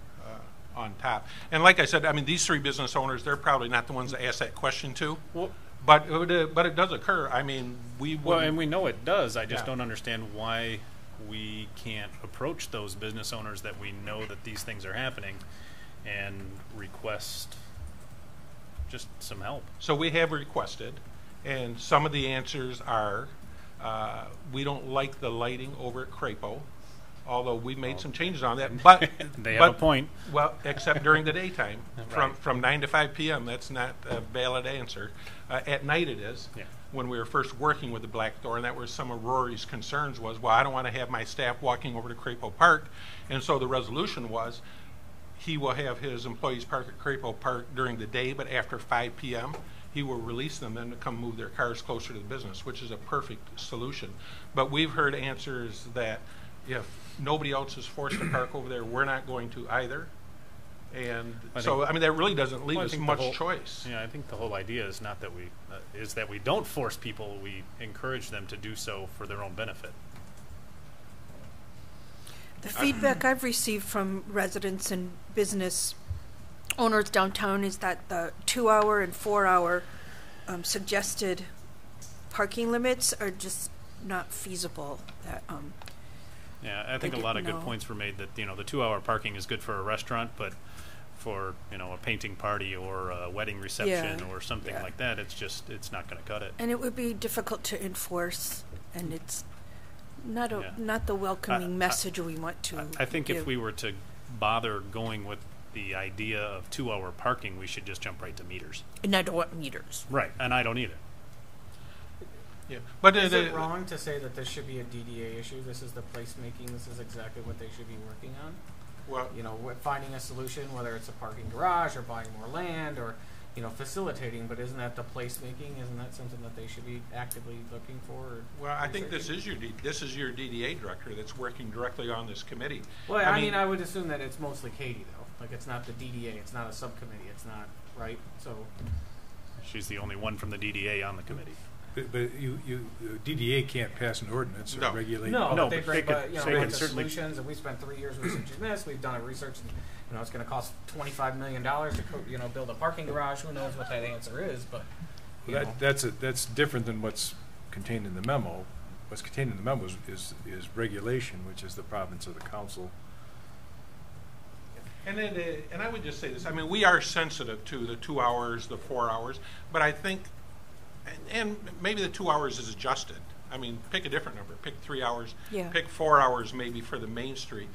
Speaker 6: on top. And like I said, I mean, these three business owners, they're probably not the ones to ask that question to.
Speaker 1: Well,
Speaker 6: but it does occur. I mean,
Speaker 1: well, and we know it does. I just don't understand why we can't approach those business owners that we know that these things are happening and request just some help.
Speaker 6: So we have requested, and some of the answers are, we don't like the lighting over at Crapo, although we made some changes on that. But
Speaker 1: they have a point.
Speaker 6: Well, except during the daytime, from 9 to 5 p.m. That's not a valid answer. At night it is. Yeah. When we were first working with the Black Door, and that was some of Rory's concerns was, well, I don't want to have my staff walking over to Crapo Park, and so the resolution was he will have his employees park at Crapo Park during the day, but after 5 p.m. he will release them then to come move their cars closer to the business, which is a perfect solution. But we've heard answers that if nobody else is forced to park over there, we're not going to either. And I mean, that really doesn't leave us much choice.
Speaker 1: Yeah, I think the whole idea is not that we don't force people. We encourage them to do so for their own benefit.
Speaker 10: The feedback I've received from residents and business owners downtown is that the 2-hour and 4-hour suggested parking limits are just not feasible.
Speaker 1: Yeah, I think a lot of good points were made that, the 2-hour parking is good for a restaurant, but for, a painting party or a wedding reception or something like that, it's not going to cut it.
Speaker 10: And it would be difficult to enforce, and it's not the welcoming message we want to
Speaker 1: I think
Speaker 10: give.
Speaker 1: If we were to bother going with the idea of 2-hour parking, we should just jump right to meters.
Speaker 10: And I don't want meters.
Speaker 1: Right, and I don't either.
Speaker 6: Yeah, but
Speaker 4: is it wrong to say that this should be a DDA issue? This is the placemaking. This is exactly what they should be working on.
Speaker 6: Well,
Speaker 4: finding a solution, whether it's a parking garage or buying more land or, facilitating. But isn't that the placemaking? Isn't that something that they should be actively looking for?
Speaker 6: Well, I think this is your DDA director that's working directly on this committee.
Speaker 4: Well, I mean, I would assume that it's mostly Katie though. Like, it's not the DDA. It's not a subcommittee. It's not right. So
Speaker 1: she's the only one from the DDA on the committee.
Speaker 7: But DDA can't pass an ordinance or regulate.
Speaker 4: No, they could solutions. And we spent 3 years researching this. We've done a research. And, it's going to cost $25 million to build a parking garage. Who knows what that answer is? But
Speaker 7: that's different than what's contained in the memo. What's contained in the memo is regulation, which is the province of the council.
Speaker 6: And I would just say this. I mean, we are sensitive to the 2 hours, the 4 hours, but I think. And maybe the 2 hours is adjusted. I mean, pick a different number. Pick 3 hours.
Speaker 10: Yeah.
Speaker 6: Pick 4 hours maybe for the Main Street.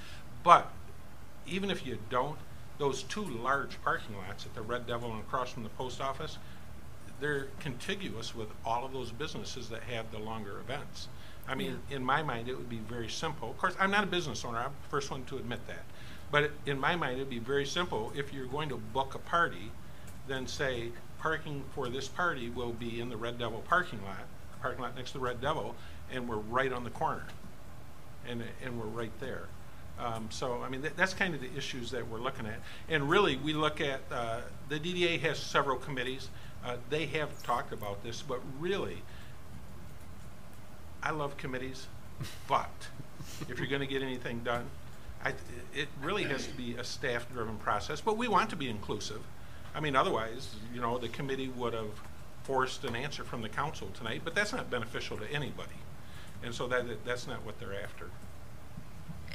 Speaker 6: But even if you don't, those two large parking lots at the Red Devil and across from the post office, they're contiguous with all of those businesses that have the longer events. I mean, in my mind, it would be very simple. Of course, I'm not a business owner. I'm the first one to admit that. But in my mind, it would be very simple. If you're going to book a party, then say, parking for this party will be in the Red Devil parking lot next to the Red Devil, and we're right on the corner, and we're right there. So, I mean, that's kind of the issues that we're looking at. And really, we look at, the DDA has several committees. They have talked about this, but really, I love committees, but if you're going to get anything done, it really has to be a staff-driven process, but we want to be inclusive. I mean, otherwise, the committee would have forced an answer from the council tonight, but that's not beneficial to anybody. And so that's not what they're after.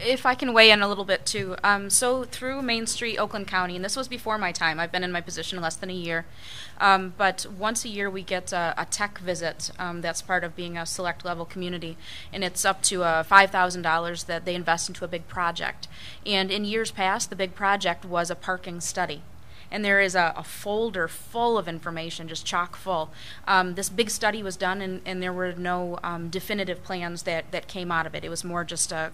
Speaker 12: If I can weigh in a little bit too. So through Main Street, Oakland County, and this was before my time. I've been in my position less than a year. But once a year we get a tech visit that's part of being a select level community. And it's up to $5,000 that they invest into a big project. And in years past, the big project was a parking study. And there is a folder full of information, just chock full. This big study was done, and there were no definitive plans that came out of it. It was more just a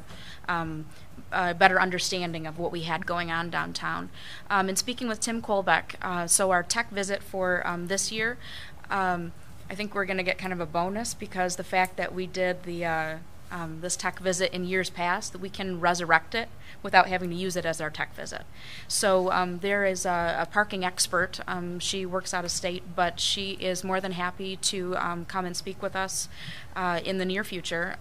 Speaker 12: better understanding of what we had going on downtown. And speaking with Tim Kolbeck, so our tech visit for this year, I think we're going to get kind of a bonus because the fact that we did the this tech visit in years past, that we can resurrect it without having to use it as our tech visit. So there is a parking expert. She works out of state, but she is more than happy to come and speak with us in the near future,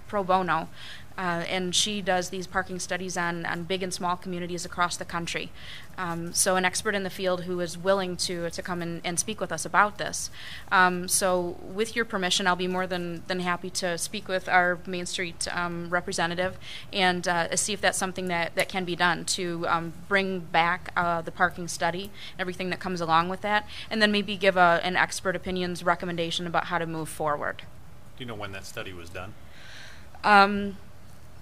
Speaker 12: pro bono. And she does these parking studies on big and small communities across the country. So an expert in the field who is willing to come and speak with us about this. So with your permission, I'll be more than happy to speak with our Main Street representative and see if that's something that can be done to bring back the parking study, everything that comes along with that, and then maybe give an expert opinions recommendation about how to move forward.
Speaker 1: Do you know when that study was done?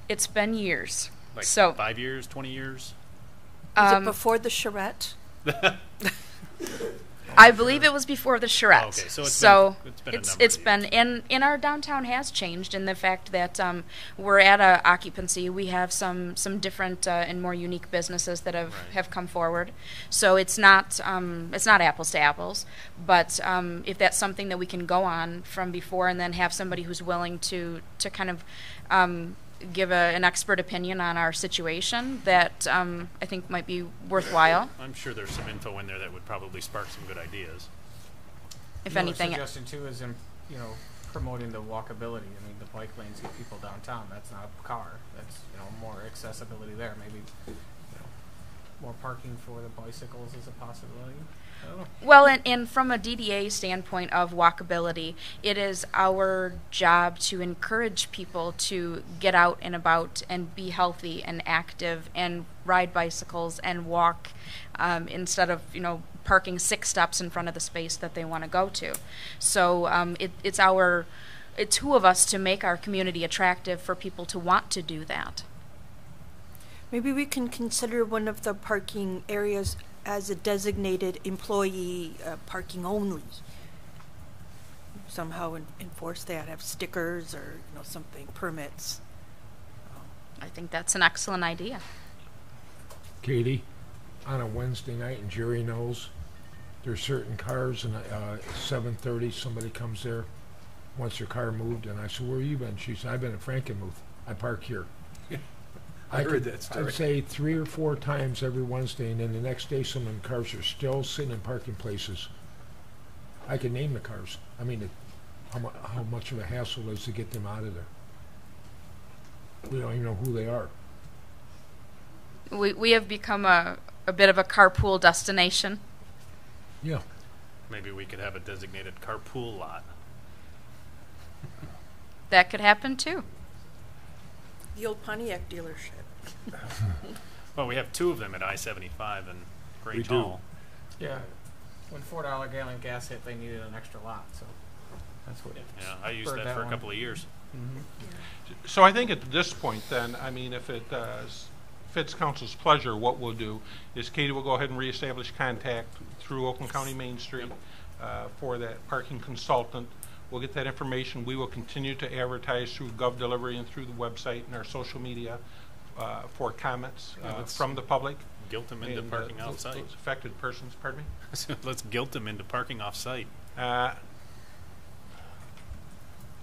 Speaker 12: It's been years.
Speaker 1: Like
Speaker 12: so
Speaker 1: 5 years, 20 years?
Speaker 10: Was it before the charrette?
Speaker 12: I believe it was before the charrette.
Speaker 1: Oh, okay, so
Speaker 12: it's been and our downtown has changed in the fact that we're at a occupancy. We have some different and more unique businesses that have come forward. So it's not apples to apples. But if that's something that we can go on from before and then have somebody who's willing to kind of give an expert opinion on our situation, that I think might be worthwhile.
Speaker 1: I'm sure there's some info in there that would probably spark some good ideas.
Speaker 12: If
Speaker 4: Another
Speaker 12: anything,
Speaker 4: suggestion too is promoting the walkability. I mean, the bike lanes get people downtown. That's not a car. That's more accessibility there. Maybe more parking for the bicycles is a possibility. I don't know.
Speaker 12: Well, and from a DDA standpoint of walkability, it is our job to encourage people to get out and about and be healthy and active and ride bicycles and walk instead of parking 6 steps in front of the space that they want to go to. So it's two of us to make our community attractive for people to want to do that.
Speaker 10: Maybe we can consider one of the parking areas as a designated employee parking only. Somehow enforce that, have stickers or something, permits.
Speaker 12: I think that's an excellent idea.
Speaker 13: Katie, on a Wednesday night, and Jerry knows, there's certain cars, and 7:30 somebody comes there, wants their car moved, and I said, "Where you been?" She said, "I've been at Frankenmuth. I park here."
Speaker 7: I heard that story.
Speaker 13: I'd say 3 or 4 times every Wednesday, and then the next day some of the cars are still sitting in parking places. I can name the cars. I mean, how much of a hassle it is to get them out of there. We don't even know who they are.
Speaker 12: We have become a bit of a carpool destination.
Speaker 13: Yeah.
Speaker 1: Maybe we could have a designated carpool lot.
Speaker 12: That could happen too.
Speaker 10: The old Pontiac dealership.
Speaker 1: Well, we have 2 of them at I-75 and Grange
Speaker 7: We do.
Speaker 1: Hall.
Speaker 4: Yeah. When $4 gallon gas hit, they needed an extra lot. So that's what.
Speaker 1: Yeah, I used
Speaker 4: spurred
Speaker 1: that for a
Speaker 4: one.
Speaker 1: couple of years.
Speaker 6: So I think at this point then, I mean, if it fits council's pleasure, what we'll do is Katie will go ahead and reestablish contact through Oakland County Main Street for that parking consultant. We'll get that information. We will continue to advertise through GovDelivery and through the website and our social media for comments from the public.
Speaker 1: Guilt them into
Speaker 6: and,
Speaker 1: parking off-site.
Speaker 6: Those affected persons, pardon me?
Speaker 1: Let's guilt them into parking off-site.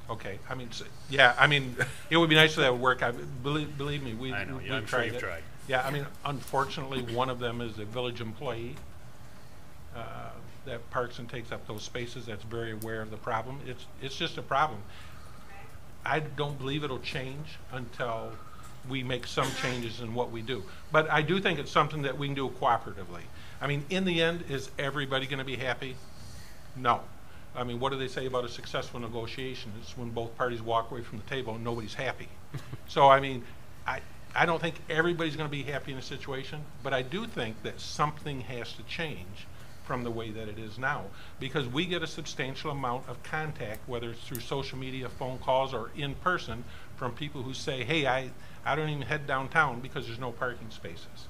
Speaker 6: Okay, I mean, yeah, I mean, it would be nice if that would work. Believe me,
Speaker 1: I know,
Speaker 6: we've
Speaker 1: I'm sure you've
Speaker 6: it.
Speaker 1: tried.
Speaker 6: Yeah, I mean, unfortunately, one of them is a village employee that parks and takes up those spaces. That's very aware of the problem. It's just a problem. I don't believe it'll change until we make some changes in what we do. But I do think it's something that we can do cooperatively. I mean, in the end, is everybody going to be happy? No. I mean, what do they say about a successful negotiation? It's when both parties walk away from the table and nobody's happy. So, I mean, I don't think everybody's going to be happy in a situation, but I do think that something has to change from the way that it is now, because we get a substantial amount of contact, whether it's through social media, phone calls, or in person, from people who say, hey, I don't even head downtown because there's no parking spaces.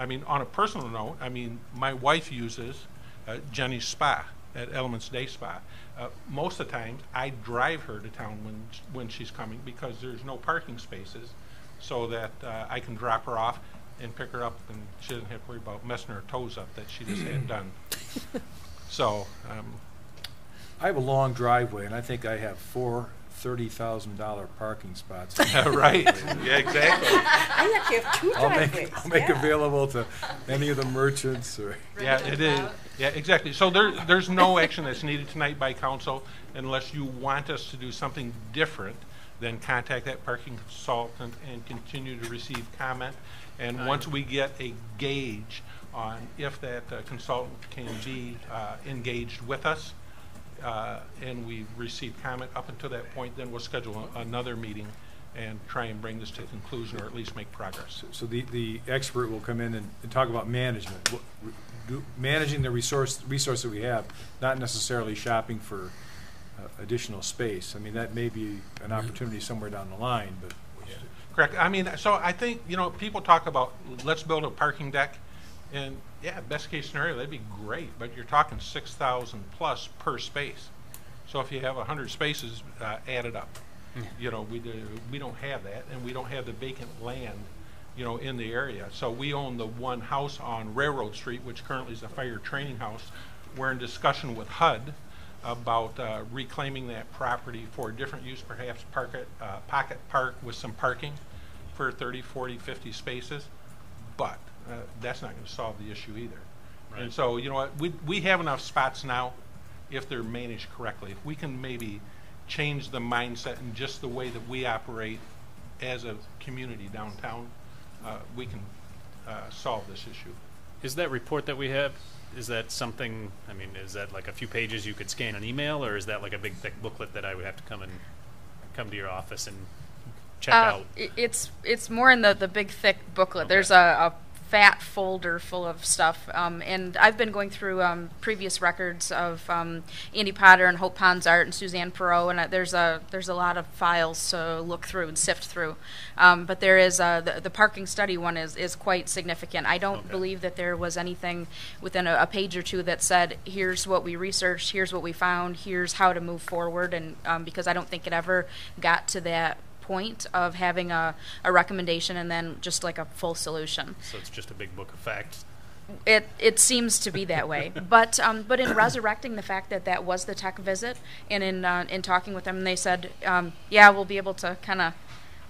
Speaker 6: I mean, on a personal note, I mean, my wife uses Jenny's Spa at Elements Day Spa. Most of the time, I drive her to town when she's coming because there's no parking spaces, so that I can drop her off and pick her up, and she doesn't have to worry about messing her toes up that she just had done. So,
Speaker 7: I have a long driveway, and I think I have 4 $30,000 parking spots.
Speaker 6: Right, yeah, exactly.
Speaker 10: I actually have two driveways.
Speaker 7: I'll make available to any of the merchants or.
Speaker 6: Yeah, it is. Yeah, exactly. So there's no action that's needed tonight by council unless you want us to do something different. Then contact that parking consultant and continue to receive comment. And once we get a gauge on if that consultant can be engaged with us, and we receive comment up until that point, then we'll schedule another meeting and try and bring this to conclusion or at least make progress.
Speaker 7: So the expert will come in and talk about management, managing the resource that we have, not necessarily shopping for additional space. I mean, that may be an opportunity somewhere down the line, but.
Speaker 6: Yeah. Correct. I mean, so I think, people talk about let's build a parking deck, and yeah, best case scenario, that'd be great, but you're talking 6,000 plus per space. So if you have 100 spaces added up, we don't have that, and we don't have the vacant land, in the area. So we own the one house on Railroad Street, which currently is a fire training house. We're in discussion with HUD about reclaiming that property for a different use, perhaps pocket park with some parking for 30, 40, 50 spaces. But that's not going to solve the issue either. Right. And so, we have enough spots now if they're managed correctly. If we can maybe change the mindset and just the way that we operate as a community downtown, we can solve this issue.
Speaker 1: Is that report that we have, is that something, is that like a few pages you could scan an email, or is that like a big thick booklet that I would have to come to your office and check out?
Speaker 12: It's more in the big thick booklet.
Speaker 1: Okay.
Speaker 12: There's a fat folder full of stuff, and I've been going through previous records of Andy Potter and Hope Pond's art and Suzanne Perot, and there's a lot of files to look through and sift through. But there is the parking study one is quite significant. I don't believe that there was anything within a page or two that said, here's what we researched, here's what we found, here's how to move forward, and because I don't think it ever got to that point of having a recommendation and then just like a full solution.
Speaker 1: So it's just a big book of facts.
Speaker 12: It seems to be that way, but in resurrecting the fact that was the tech visit, and in talking with them, they said, we'll be able to kind of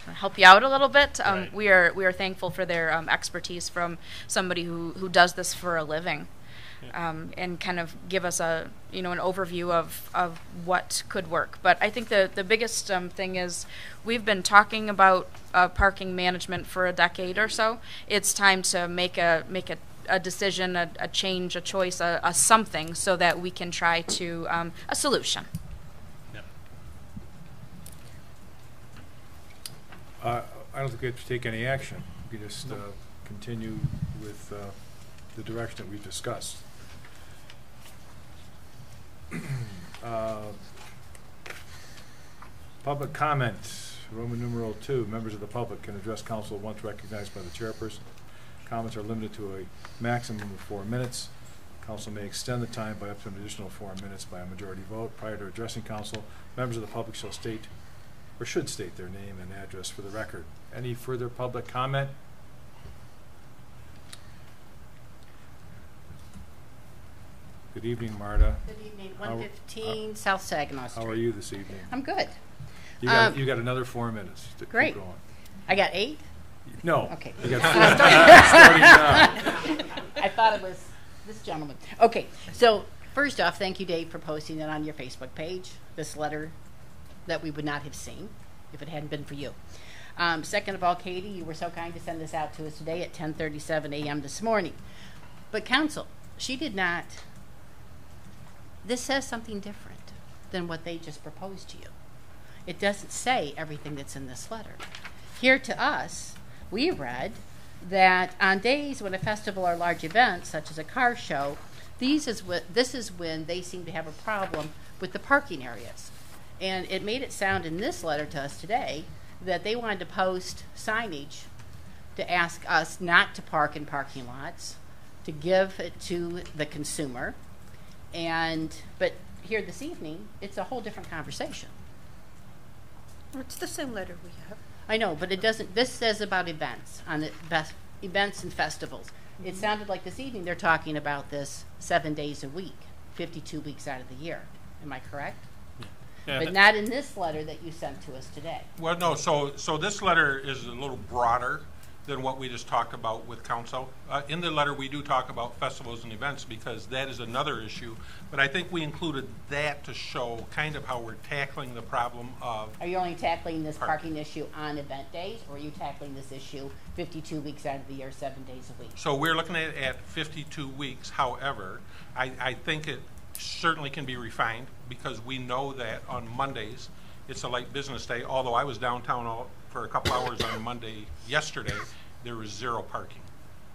Speaker 12: help you out a little bit.
Speaker 1: Right.
Speaker 12: We are thankful for their expertise from somebody who does this for a living. And kind of give us an overview of what could work. But I think the biggest thing is we've been talking about parking management for a decade or so. It's time to make a decision, a change, a choice, a something, so that we can try to a solution.
Speaker 1: Yep.
Speaker 7: I don't think we have to take any action. We can just continue with the direction that we've discussed. Public comment, Roman numeral 2. Members of the public can address council once recognized by the chairperson. Comments are limited to a maximum of 4 minutes. Council may extend the time by up to an additional 4 minutes by a majority vote. Prior to addressing council, members of the public shall state or should state their name and address for the record. Any further public comment? Good evening, Marta.
Speaker 14: Good evening. 115 South Saginaw Street.
Speaker 7: How are you this evening?
Speaker 14: I'm good.
Speaker 7: You got another 4 minutes to
Speaker 14: great.
Speaker 7: keep going.
Speaker 14: I got 8?
Speaker 7: No.
Speaker 14: Okay.
Speaker 7: You got 4 starting now.
Speaker 14: I thought it was this gentleman. Okay. So first off, thank you, Dave, for posting it on your Facebook page, this letter that we would not have seen if it hadn't been for you. Second of all, Katie, you were so kind to send this out to us today at 10:37 a.m. this morning. But council, she did not. This says something different than what they just proposed to you. It doesn't say everything that's in this letter. Here to us, we read that on days when a festival or large event, such as a car show, this is when they seem to have a problem with the parking areas. And it made it sound in this letter to us today that they wanted to post signage to ask us not to park in parking lots, to give it to the consumer. But here this evening, it's a whole different conversation.
Speaker 10: It's the same letter we have.
Speaker 14: I know, but it doesn't. This says about events events and festivals. Mm-hmm. It sounded like this evening they're talking about this 7 days a week, 52 weeks out of the year. Am I correct?
Speaker 1: Yeah. Yeah,
Speaker 14: but not in this letter that you sent to us today.
Speaker 6: Well, no, so this letter is a little broader than what we just talked about with council. In the letter, we do talk about festivals and events because that is another issue. But I think we included that to show kind of how we're tackling the problem of.
Speaker 14: Are you only tackling this parking issue on event days, or are you tackling this issue 52 weeks out of the year, 7 days a week?
Speaker 6: So we're looking at 52 weeks. However, I think it certainly can be refined because we know that on Mondays it's a light business day. Although I was downtown for a couple hours on Monday yesterday, there was 0 parking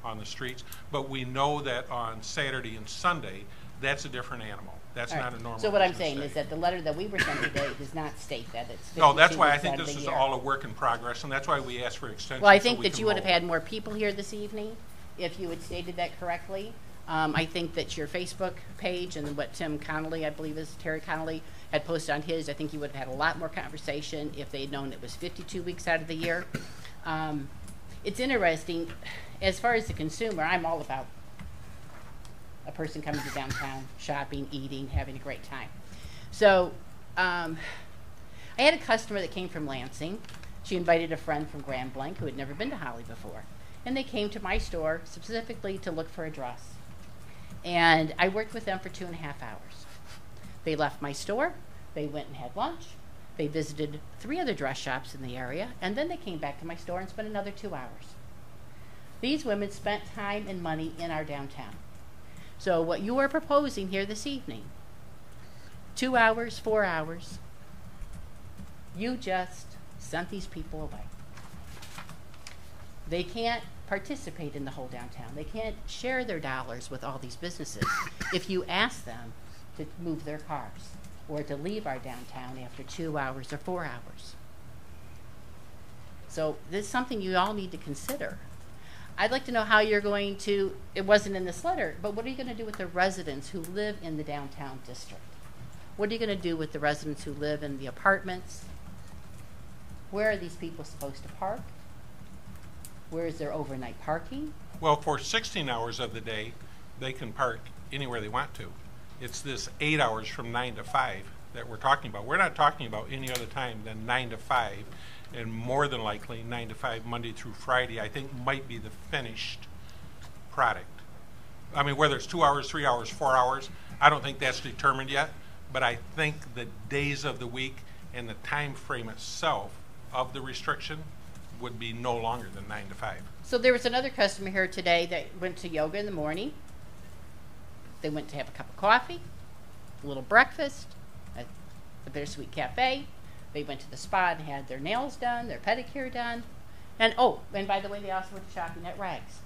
Speaker 6: on the streets. But we know that on Saturday and Sunday, that's a different animal. That's
Speaker 14: All
Speaker 6: not
Speaker 14: right.
Speaker 6: a normal
Speaker 14: So what I'm
Speaker 6: business
Speaker 14: saying
Speaker 6: day.
Speaker 14: is that the letter that we were sent today does not state that. It's 52
Speaker 6: No, that's why I
Speaker 14: weeks
Speaker 6: think
Speaker 14: out of
Speaker 6: this
Speaker 14: the
Speaker 6: is
Speaker 14: year.
Speaker 6: all a work in progress, and that's why we asked for extension.
Speaker 14: Well, I
Speaker 6: so
Speaker 14: think
Speaker 6: we
Speaker 14: that
Speaker 6: can
Speaker 14: you would have
Speaker 6: roll.
Speaker 14: had more people here this evening if you had stated that correctly. I think that your Facebook page and what Tim Connolly, I believe is Terry Connolly, had posted on his, I think you would have had a lot more conversation if they'd known it was 52 weeks out of the year. It's interesting, as far as the consumer, I'm all about a person coming to downtown, shopping, eating, having a great time. So I had a customer that came from Lansing. She invited a friend from Grand Blanc who had never been to Holly before. And they came to my store specifically to look for a dress. And I worked with them for 2.5 hours. They left my store, they went and had lunch, they visited 3 other dress shops in the area, and then they came back to my store and spent another 2 hours. These women spent time and money in our downtown. So what you are proposing here this evening, 2 hours, 4 hours, you just sent these people away. They can't participate in the whole downtown. They can't share their dollars with all these businesses if you ask them to move their cars or to leave our downtown after 2 hours or 4 hours. So this is something you all need to consider. I'd like to know how you're going to, it wasn't in this letter, but what are you going to do with the residents who live in the downtown district? What are you going to do with the residents who live in the apartments? Where are these people supposed to park? Where is their overnight parking?
Speaker 6: Well, for 16 hours of the day, they can park anywhere they want to. It's this 8 hours from 9 to 5 that we're talking about. We're not talking about any other time than 9 to 5, and more than likely 9 to 5 Monday through Friday, I think might be the finished product. I mean, whether it's 2 hours, 3 hours, 4 hours, I don't think that's determined yet, but I think the days of the week and the time frame itself of the restriction would be no longer than 9 to 5.
Speaker 14: So there was another customer here today that went to yoga in the morning. They went to have a cup of coffee, a little breakfast at the Bittersweet Cafe. They went to the spa and had their nails done, their pedicure done. And oh, and by the way, they also went shopping at Rags.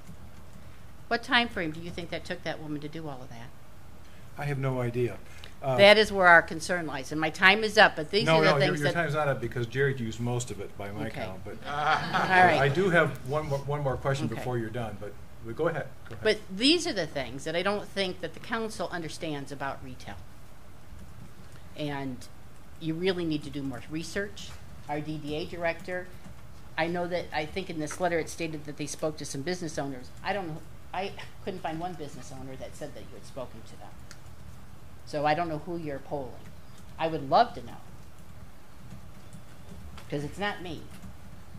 Speaker 14: What time frame do you think that took that woman to do all of that?
Speaker 7: I have no idea.
Speaker 14: That is where our concern lies. And my time is up, but these are the things
Speaker 7: your
Speaker 14: that...
Speaker 7: time's not up because Jared used most of it by my
Speaker 14: Okay.
Speaker 7: count. But
Speaker 14: All right.
Speaker 7: I do have one more question
Speaker 14: Okay.
Speaker 7: before you're done, but go ahead. Go ahead.
Speaker 14: But these are the things that I don't think that the council understands about retail. And you really need to do more research. Our DDA director, I think in this letter it stated that they spoke to some business owners. I couldn't find one business owner that said that you had spoken to them. So I don't know who you're polling. I would love to know. Because it's not me.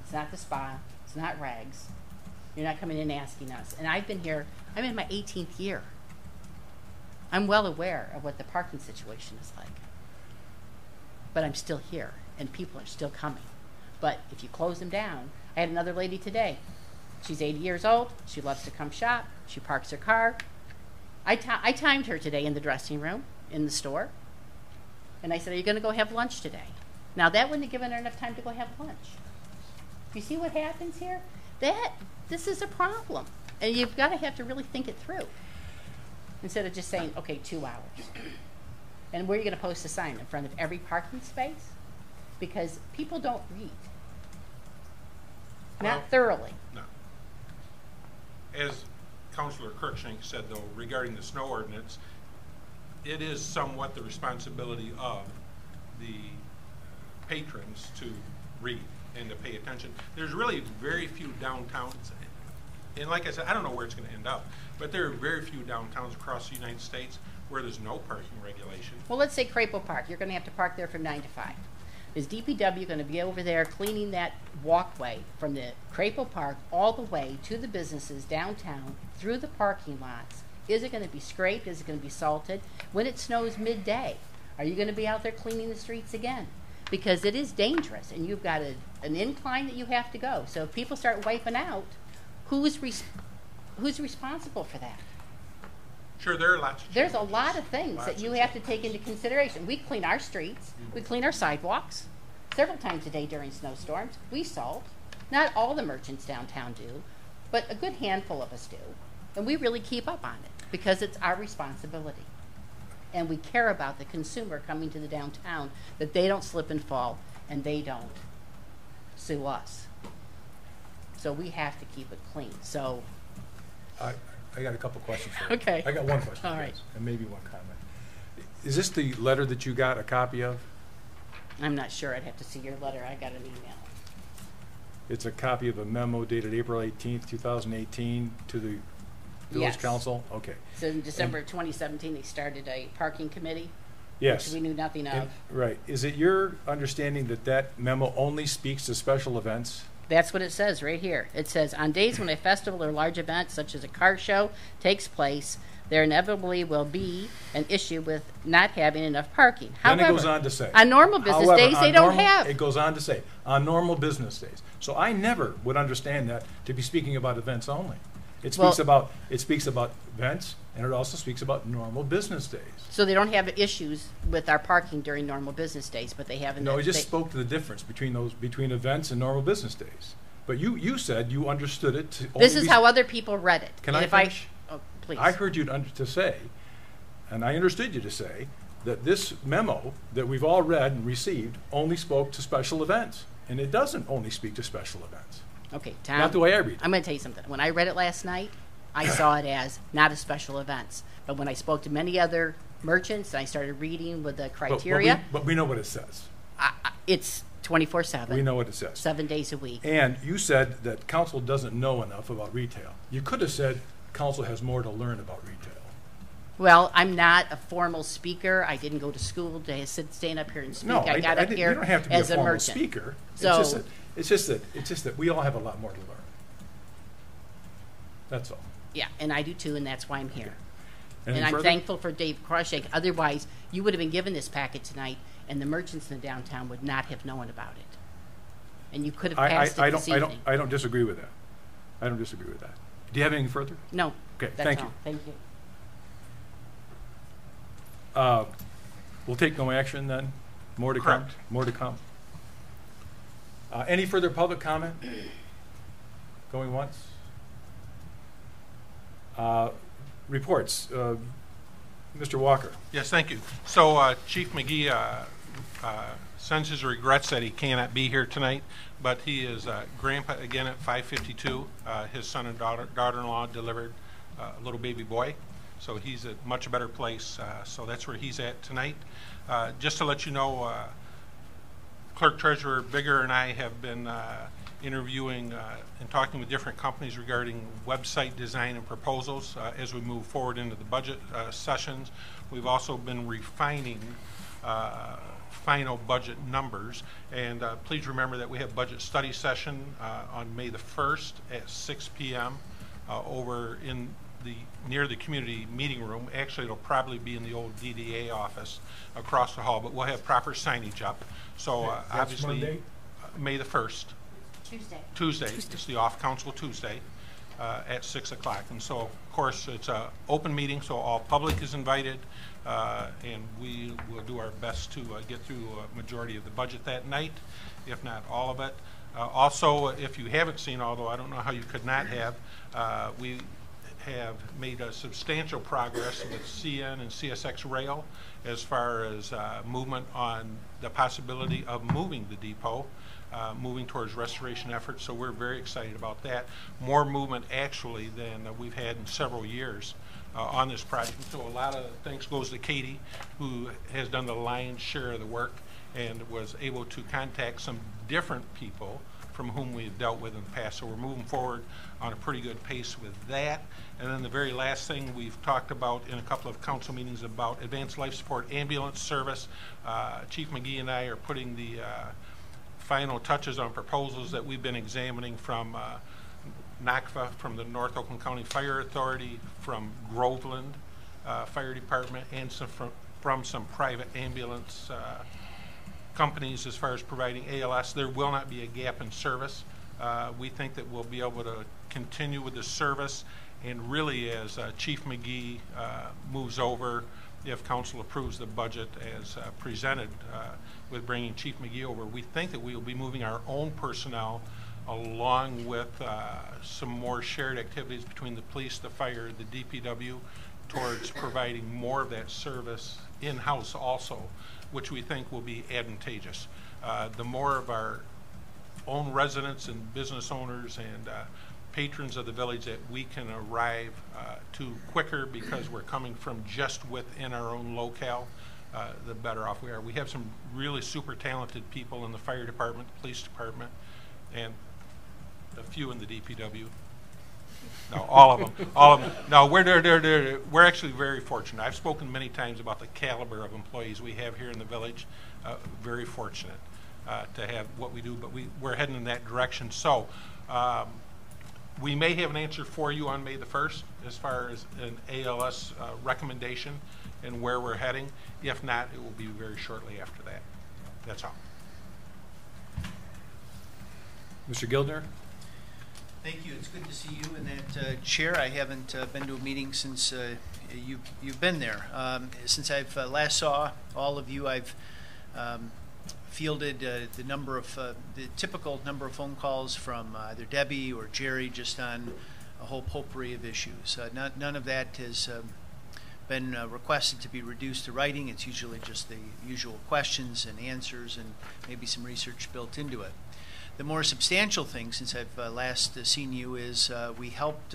Speaker 14: It's not the spa. It's not Rags. You're not coming in asking us. And I've been here, I'm in my 18th year. I'm well aware of what the parking situation is like. But I'm still here, and people are still coming. But if you close them down, I had another lady today. She's 80 years old. She loves to come shop. She parks her car. I timed her today in the dressing room, in the store. And I said, are you going to go have lunch today? Now, that wouldn't have given her enough time to go have lunch. You see what happens here? This is a problem. And you've got to have to really think it through. Instead of just saying, okay, 2 hours. And where are you going to post a sign? In front of every parking space? Because people don't read. Not thoroughly.
Speaker 6: No. As Councilor Kirkshank said, though, regarding the snow ordinance, it is somewhat the responsibility of the patrons to read and to pay attention. There's really very few downtowns, and like I said, I don't know where it's going to end up, but there are very few downtowns across the United States where there's no parking regulation.
Speaker 14: Well, let's say Crapo Park. You're going to have to park there from 9 to 5. Is DPW going to be over there cleaning that walkway from the Crapo Park all the way to the businesses downtown through the parking lots? Is it going to be scraped? Is it going to be salted? When it snows midday, are you going to be out there cleaning the streets again? Because it is dangerous, and you've got an incline that you have to go. So if people start wiping out, who's responsible for that?
Speaker 6: Sure, there are lots of
Speaker 14: There's a
Speaker 6: challenges.
Speaker 14: lot of things that you have to take into consideration. We clean our streets. We clean our sidewalks several times a day during snowstorms. We salt. Not all the merchants downtown do, but a good handful of us do. And we really keep up on it because it's our responsibility. And we care about the consumer coming to the downtown, that they don't slip and fall and they don't sue us. So we have to keep it clean. So
Speaker 7: I got a couple questions for you.
Speaker 14: Okay.
Speaker 7: I got one question.
Speaker 14: All right.
Speaker 7: And maybe one comment. Is this the letter that you got a copy of?
Speaker 14: I'm not sure. I'd have to see your letter. I got an email.
Speaker 7: It's a copy of a memo dated April 18th, 2018 to the Village
Speaker 14: Yes.
Speaker 7: Council? Okay.
Speaker 14: So in December of 2017, they started a parking committee,
Speaker 7: Yes.
Speaker 14: which we knew nothing of.
Speaker 7: Right. Is it your understanding that that memo only speaks to special events?
Speaker 14: That's what it says right here. It says, on days when a festival or large event, such as a car show, takes place, there inevitably will be an issue with not having enough parking.
Speaker 7: Then it goes on to say.
Speaker 14: on normal business
Speaker 7: However,
Speaker 14: days,
Speaker 7: on
Speaker 14: they don't
Speaker 7: normal-
Speaker 14: have.
Speaker 7: It goes on to say, on normal business days. So I never would understand that to be speaking about events only. It
Speaker 14: Well-
Speaker 7: speaks about events, and it also speaks about normal business days.
Speaker 14: So they don't have issues with our parking during normal business days, but they have in
Speaker 7: No,
Speaker 14: the-
Speaker 7: it just
Speaker 14: they-
Speaker 7: spoke to the difference between events and normal business days. But you said you understood it to only
Speaker 14: This is
Speaker 7: be-
Speaker 14: how other people read it.
Speaker 7: Can
Speaker 14: And
Speaker 7: I
Speaker 14: if
Speaker 7: finish?
Speaker 14: Oh, please.
Speaker 7: I heard you to say, and I understood you to say, that this memo that we've all read and received only spoke to special events. And it doesn't only speak to special events.
Speaker 14: Okay, Tom.
Speaker 7: Not the way I read it.
Speaker 14: I'm going to tell you something. When I read it last night, I saw it as not a special events. But when I spoke to many other merchants and I started reading with the criteria,
Speaker 7: But we know what it says.
Speaker 14: it's 24/7.
Speaker 7: We know what it says.
Speaker 14: 7 days a week.
Speaker 7: And you said that council doesn't know enough about retail. You could have said council has more to learn about retail.
Speaker 14: Well, I'm not a formal speaker. I didn't go to school to stand up here and speak.
Speaker 7: No,
Speaker 14: I got up
Speaker 7: you
Speaker 14: here
Speaker 7: don't have to be
Speaker 14: as
Speaker 7: a formal
Speaker 14: merchant.
Speaker 7: speaker.
Speaker 14: So
Speaker 7: It's just that we all have a lot more to learn. That's all.
Speaker 14: yeah, and I do too, and that's why I'm here.
Speaker 7: Anything
Speaker 14: And I'm
Speaker 7: further?
Speaker 14: thankful for Dave Kroschek. Otherwise, you would have been given this packet tonight, and the merchants in the downtown would not have known about it. And you could have passed it this evening.
Speaker 7: I don't disagree with that. I don't disagree with that. Do you have anything further?
Speaker 14: No.
Speaker 7: Okay,
Speaker 14: That's
Speaker 7: thank
Speaker 14: all.
Speaker 7: you.
Speaker 14: Thank you.
Speaker 7: We'll take no action then? More to come?
Speaker 6: Correct.
Speaker 7: More to come. Any further public comment? Going once? Reports. Mr. Walker.
Speaker 6: Yes, thank you. So Chief McGee sends his regrets that he cannot be here tonight, but he is grandpa again at 552. His son and daughter-in-law delivered a little baby boy, so he's at much better place. So that's where he's at tonight. Just to let you know, Clerk Treasurer Bigger and I have been interviewing and talking with different companies regarding website design and proposals as we move forward into the budget sessions. We've also been refining final budget numbers, and please remember that we have budget study session on May the 1st at 6 p.m. Over in near the community meeting room. Actually, it'll probably be in the old DDA office across the hall, but we'll have proper signage up. So
Speaker 13: That's
Speaker 6: obviously,
Speaker 13: Monday?
Speaker 6: May the 1st. Tuesday. It's the off-council Tuesday at 6 o'clock. And so, of course, it's an open meeting, so all public is invited, and we will do our best to get through a majority of the budget that night, if not all of it. Also, if you haven't seen, although I don't know how you could not have, we have made a substantial progress with CN and CSX Rail as far as movement on the possibility of moving the depot, moving towards restoration efforts. So we're very excited about that. More movement actually than we've had in several years on this project. So a lot of thanks goes to Katie, who has done the lion's share of the work and was able to contact some different people from whom we've dealt with in the past. So we're moving forward on a pretty good pace with that. And then the very last thing we've talked about in a couple of council meetings about advanced life support ambulance service. Chief McGee and I are putting the final touches on proposals that we've been examining from NACFA, from the North Oakland County Fire Authority, from Groveland Fire Department, and from some private ambulance companies as far as providing ALS. There will not be a gap in service. We think that we'll be able to continue with the service, and really as Chief McGee moves over, if council approves the budget as presented with bringing Chief McGee over, we think that we will be moving our own personnel along with some more shared activities between the police, the fire, the DPW, towards providing more of that service in-house also, which we think will be advantageous. The more of our own residents and business owners and patrons of the village that we can arrive to quicker because we're coming from just within our own locale, the better off we are. We have some really super talented people in the fire department, police department, and a few in the DPW. No, all of them. All of them. No, we're actually very fortunate. I've spoken many times about the caliber of employees we have here in the village. Very fortunate to have what we do, but we're heading in that direction. So we may have an answer for you on May the 1st as far as an ALS recommendation and where we're heading. If not, it will be very shortly after that. That's all.
Speaker 7: Mr. Gildner?
Speaker 2: Thank you. It's good to see you in that chair. I haven't been to a meeting since you've been there. Since I've last saw all of you, I've fielded the typical number of phone calls from either Debbie or Jerry just on a whole potpourri of issues. None of that has been requested to be reduced to writing. It's usually just the usual questions and answers and maybe some research built into it. The more substantial thing since I've last seen you is we helped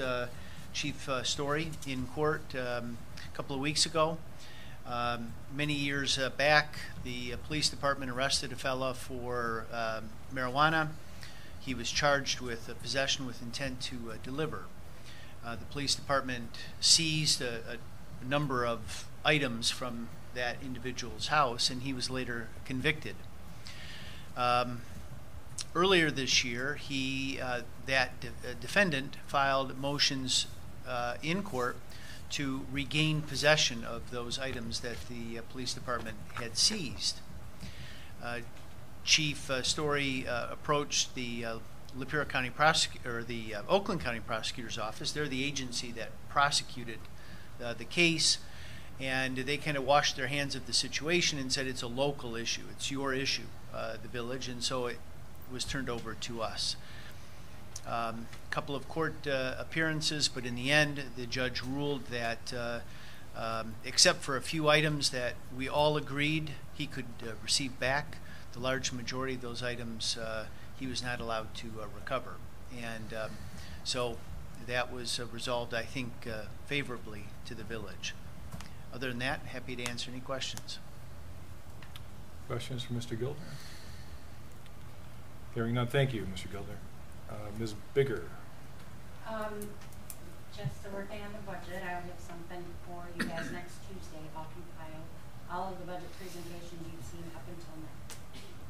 Speaker 2: Chief Story in court a couple of weeks ago. Many years back, the police department arrested a fellow for marijuana. He was charged with possession with intent to deliver. The police department seized a number of items from that individual's house, and he was later convicted. Earlier this year, defendant filed motions in court to regain possession of those items that the police department had seized. Chief Story approached the Lapeer County prosecutor, or the Oakland County Prosecutor's Office. They're the agency that prosecuted the case, and they kind of washed their hands of the situation and said it's a local issue. It's your issue, the village, and so it was turned over to us. A couple of court appearances, but in the end, the judge ruled that except for a few items that we all agreed he could receive back, the large majority of those items he was not allowed to recover. And so that was resolved, I think, favorably to the village. Other than that, happy to answer any questions.
Speaker 7: Questions for Mr. Gildner? Hearing none, thank you, Mr. Gildner. Ms. Bigger.
Speaker 5: Just working on the budget, I'll have something for you guys next Tuesday. I'll compile all of the budget presentations you've seen up until now,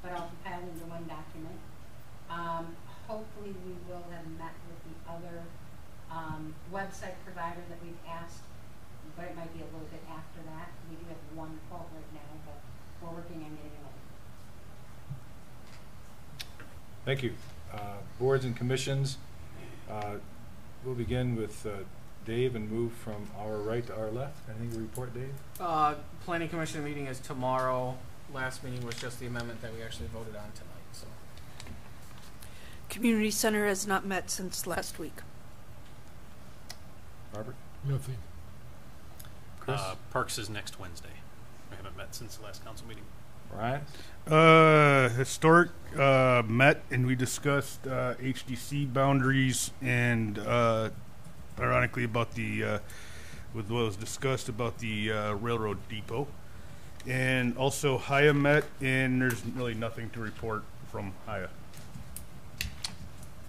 Speaker 5: but I'll compile into one document. Hopefully we will have met with the other website provider that we've asked, but it might be a little bit after that. We do have one quote right now, but we're working on getting another.
Speaker 7: Thank you. Boards and commissions. We'll begin with Dave and move from our right to our left. Anything to report, Dave?
Speaker 4: Planning Commission meeting is tomorrow. Last meeting was just the amendment that we actually voted on tonight. So,
Speaker 10: Community Center has not met since last week.
Speaker 7: Robert?
Speaker 13: Nothing.
Speaker 7: Chris?
Speaker 1: Parks is next Wednesday. We haven't met since the last council meeting.
Speaker 7: Brian?
Speaker 3: Historic met and we discussed HDC boundaries and ironically about the with what was discussed about the railroad depot, and also Haya met and there's really nothing to report from Haya.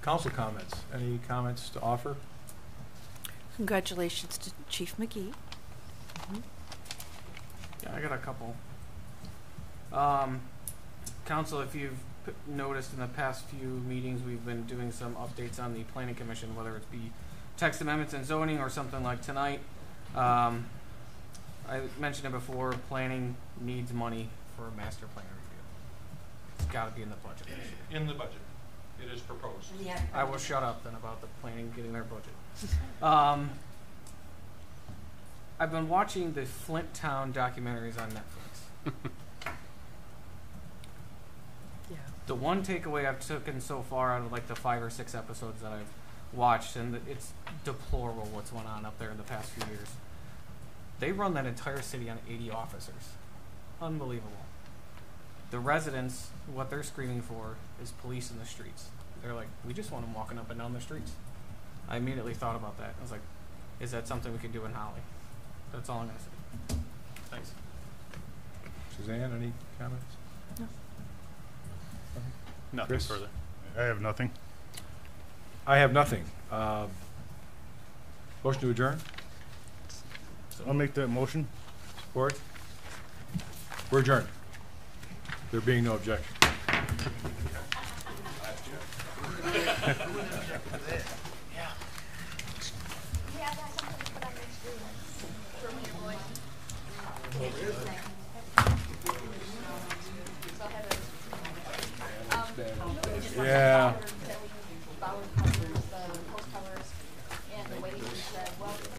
Speaker 7: Council comments. Any comments to offer?
Speaker 10: Congratulations to Chief McGee.
Speaker 4: Yeah, I got a couple. Council, if you've noticed in the past few meetings, we've been doing some updates on the Planning Commission, whether it be text amendments and zoning or something like tonight. I mentioned it before, planning needs money for a master plan review. It's got to be in the budget this year.
Speaker 6: In the budget. It is proposed.
Speaker 5: Yeah.
Speaker 4: I will shut up then about the planning getting their budget. I've been watching the Flint Town documentaries on Netflix.
Speaker 10: Yeah.
Speaker 4: The one takeaway I've taken so far out of like the 5 or 6 episodes that I've watched, and it's deplorable what's went on up there in the past few years. They run that entire city on 80 officers. Unbelievable. The residents, what they're screaming for is police in the streets. They're like, we just want them walking up and down the streets. I immediately thought about that. I was like, is that something we could do in Holly? That's all I'm going to say. Thanks.
Speaker 7: Suzanne, any comments?
Speaker 10: No.
Speaker 1: Nothing
Speaker 7: Chris?
Speaker 1: further.
Speaker 3: I have nothing.
Speaker 7: I have nothing. Motion to adjourn?
Speaker 3: I'll make that motion.
Speaker 7: Support? We're adjourned. There being no objection. Yeah.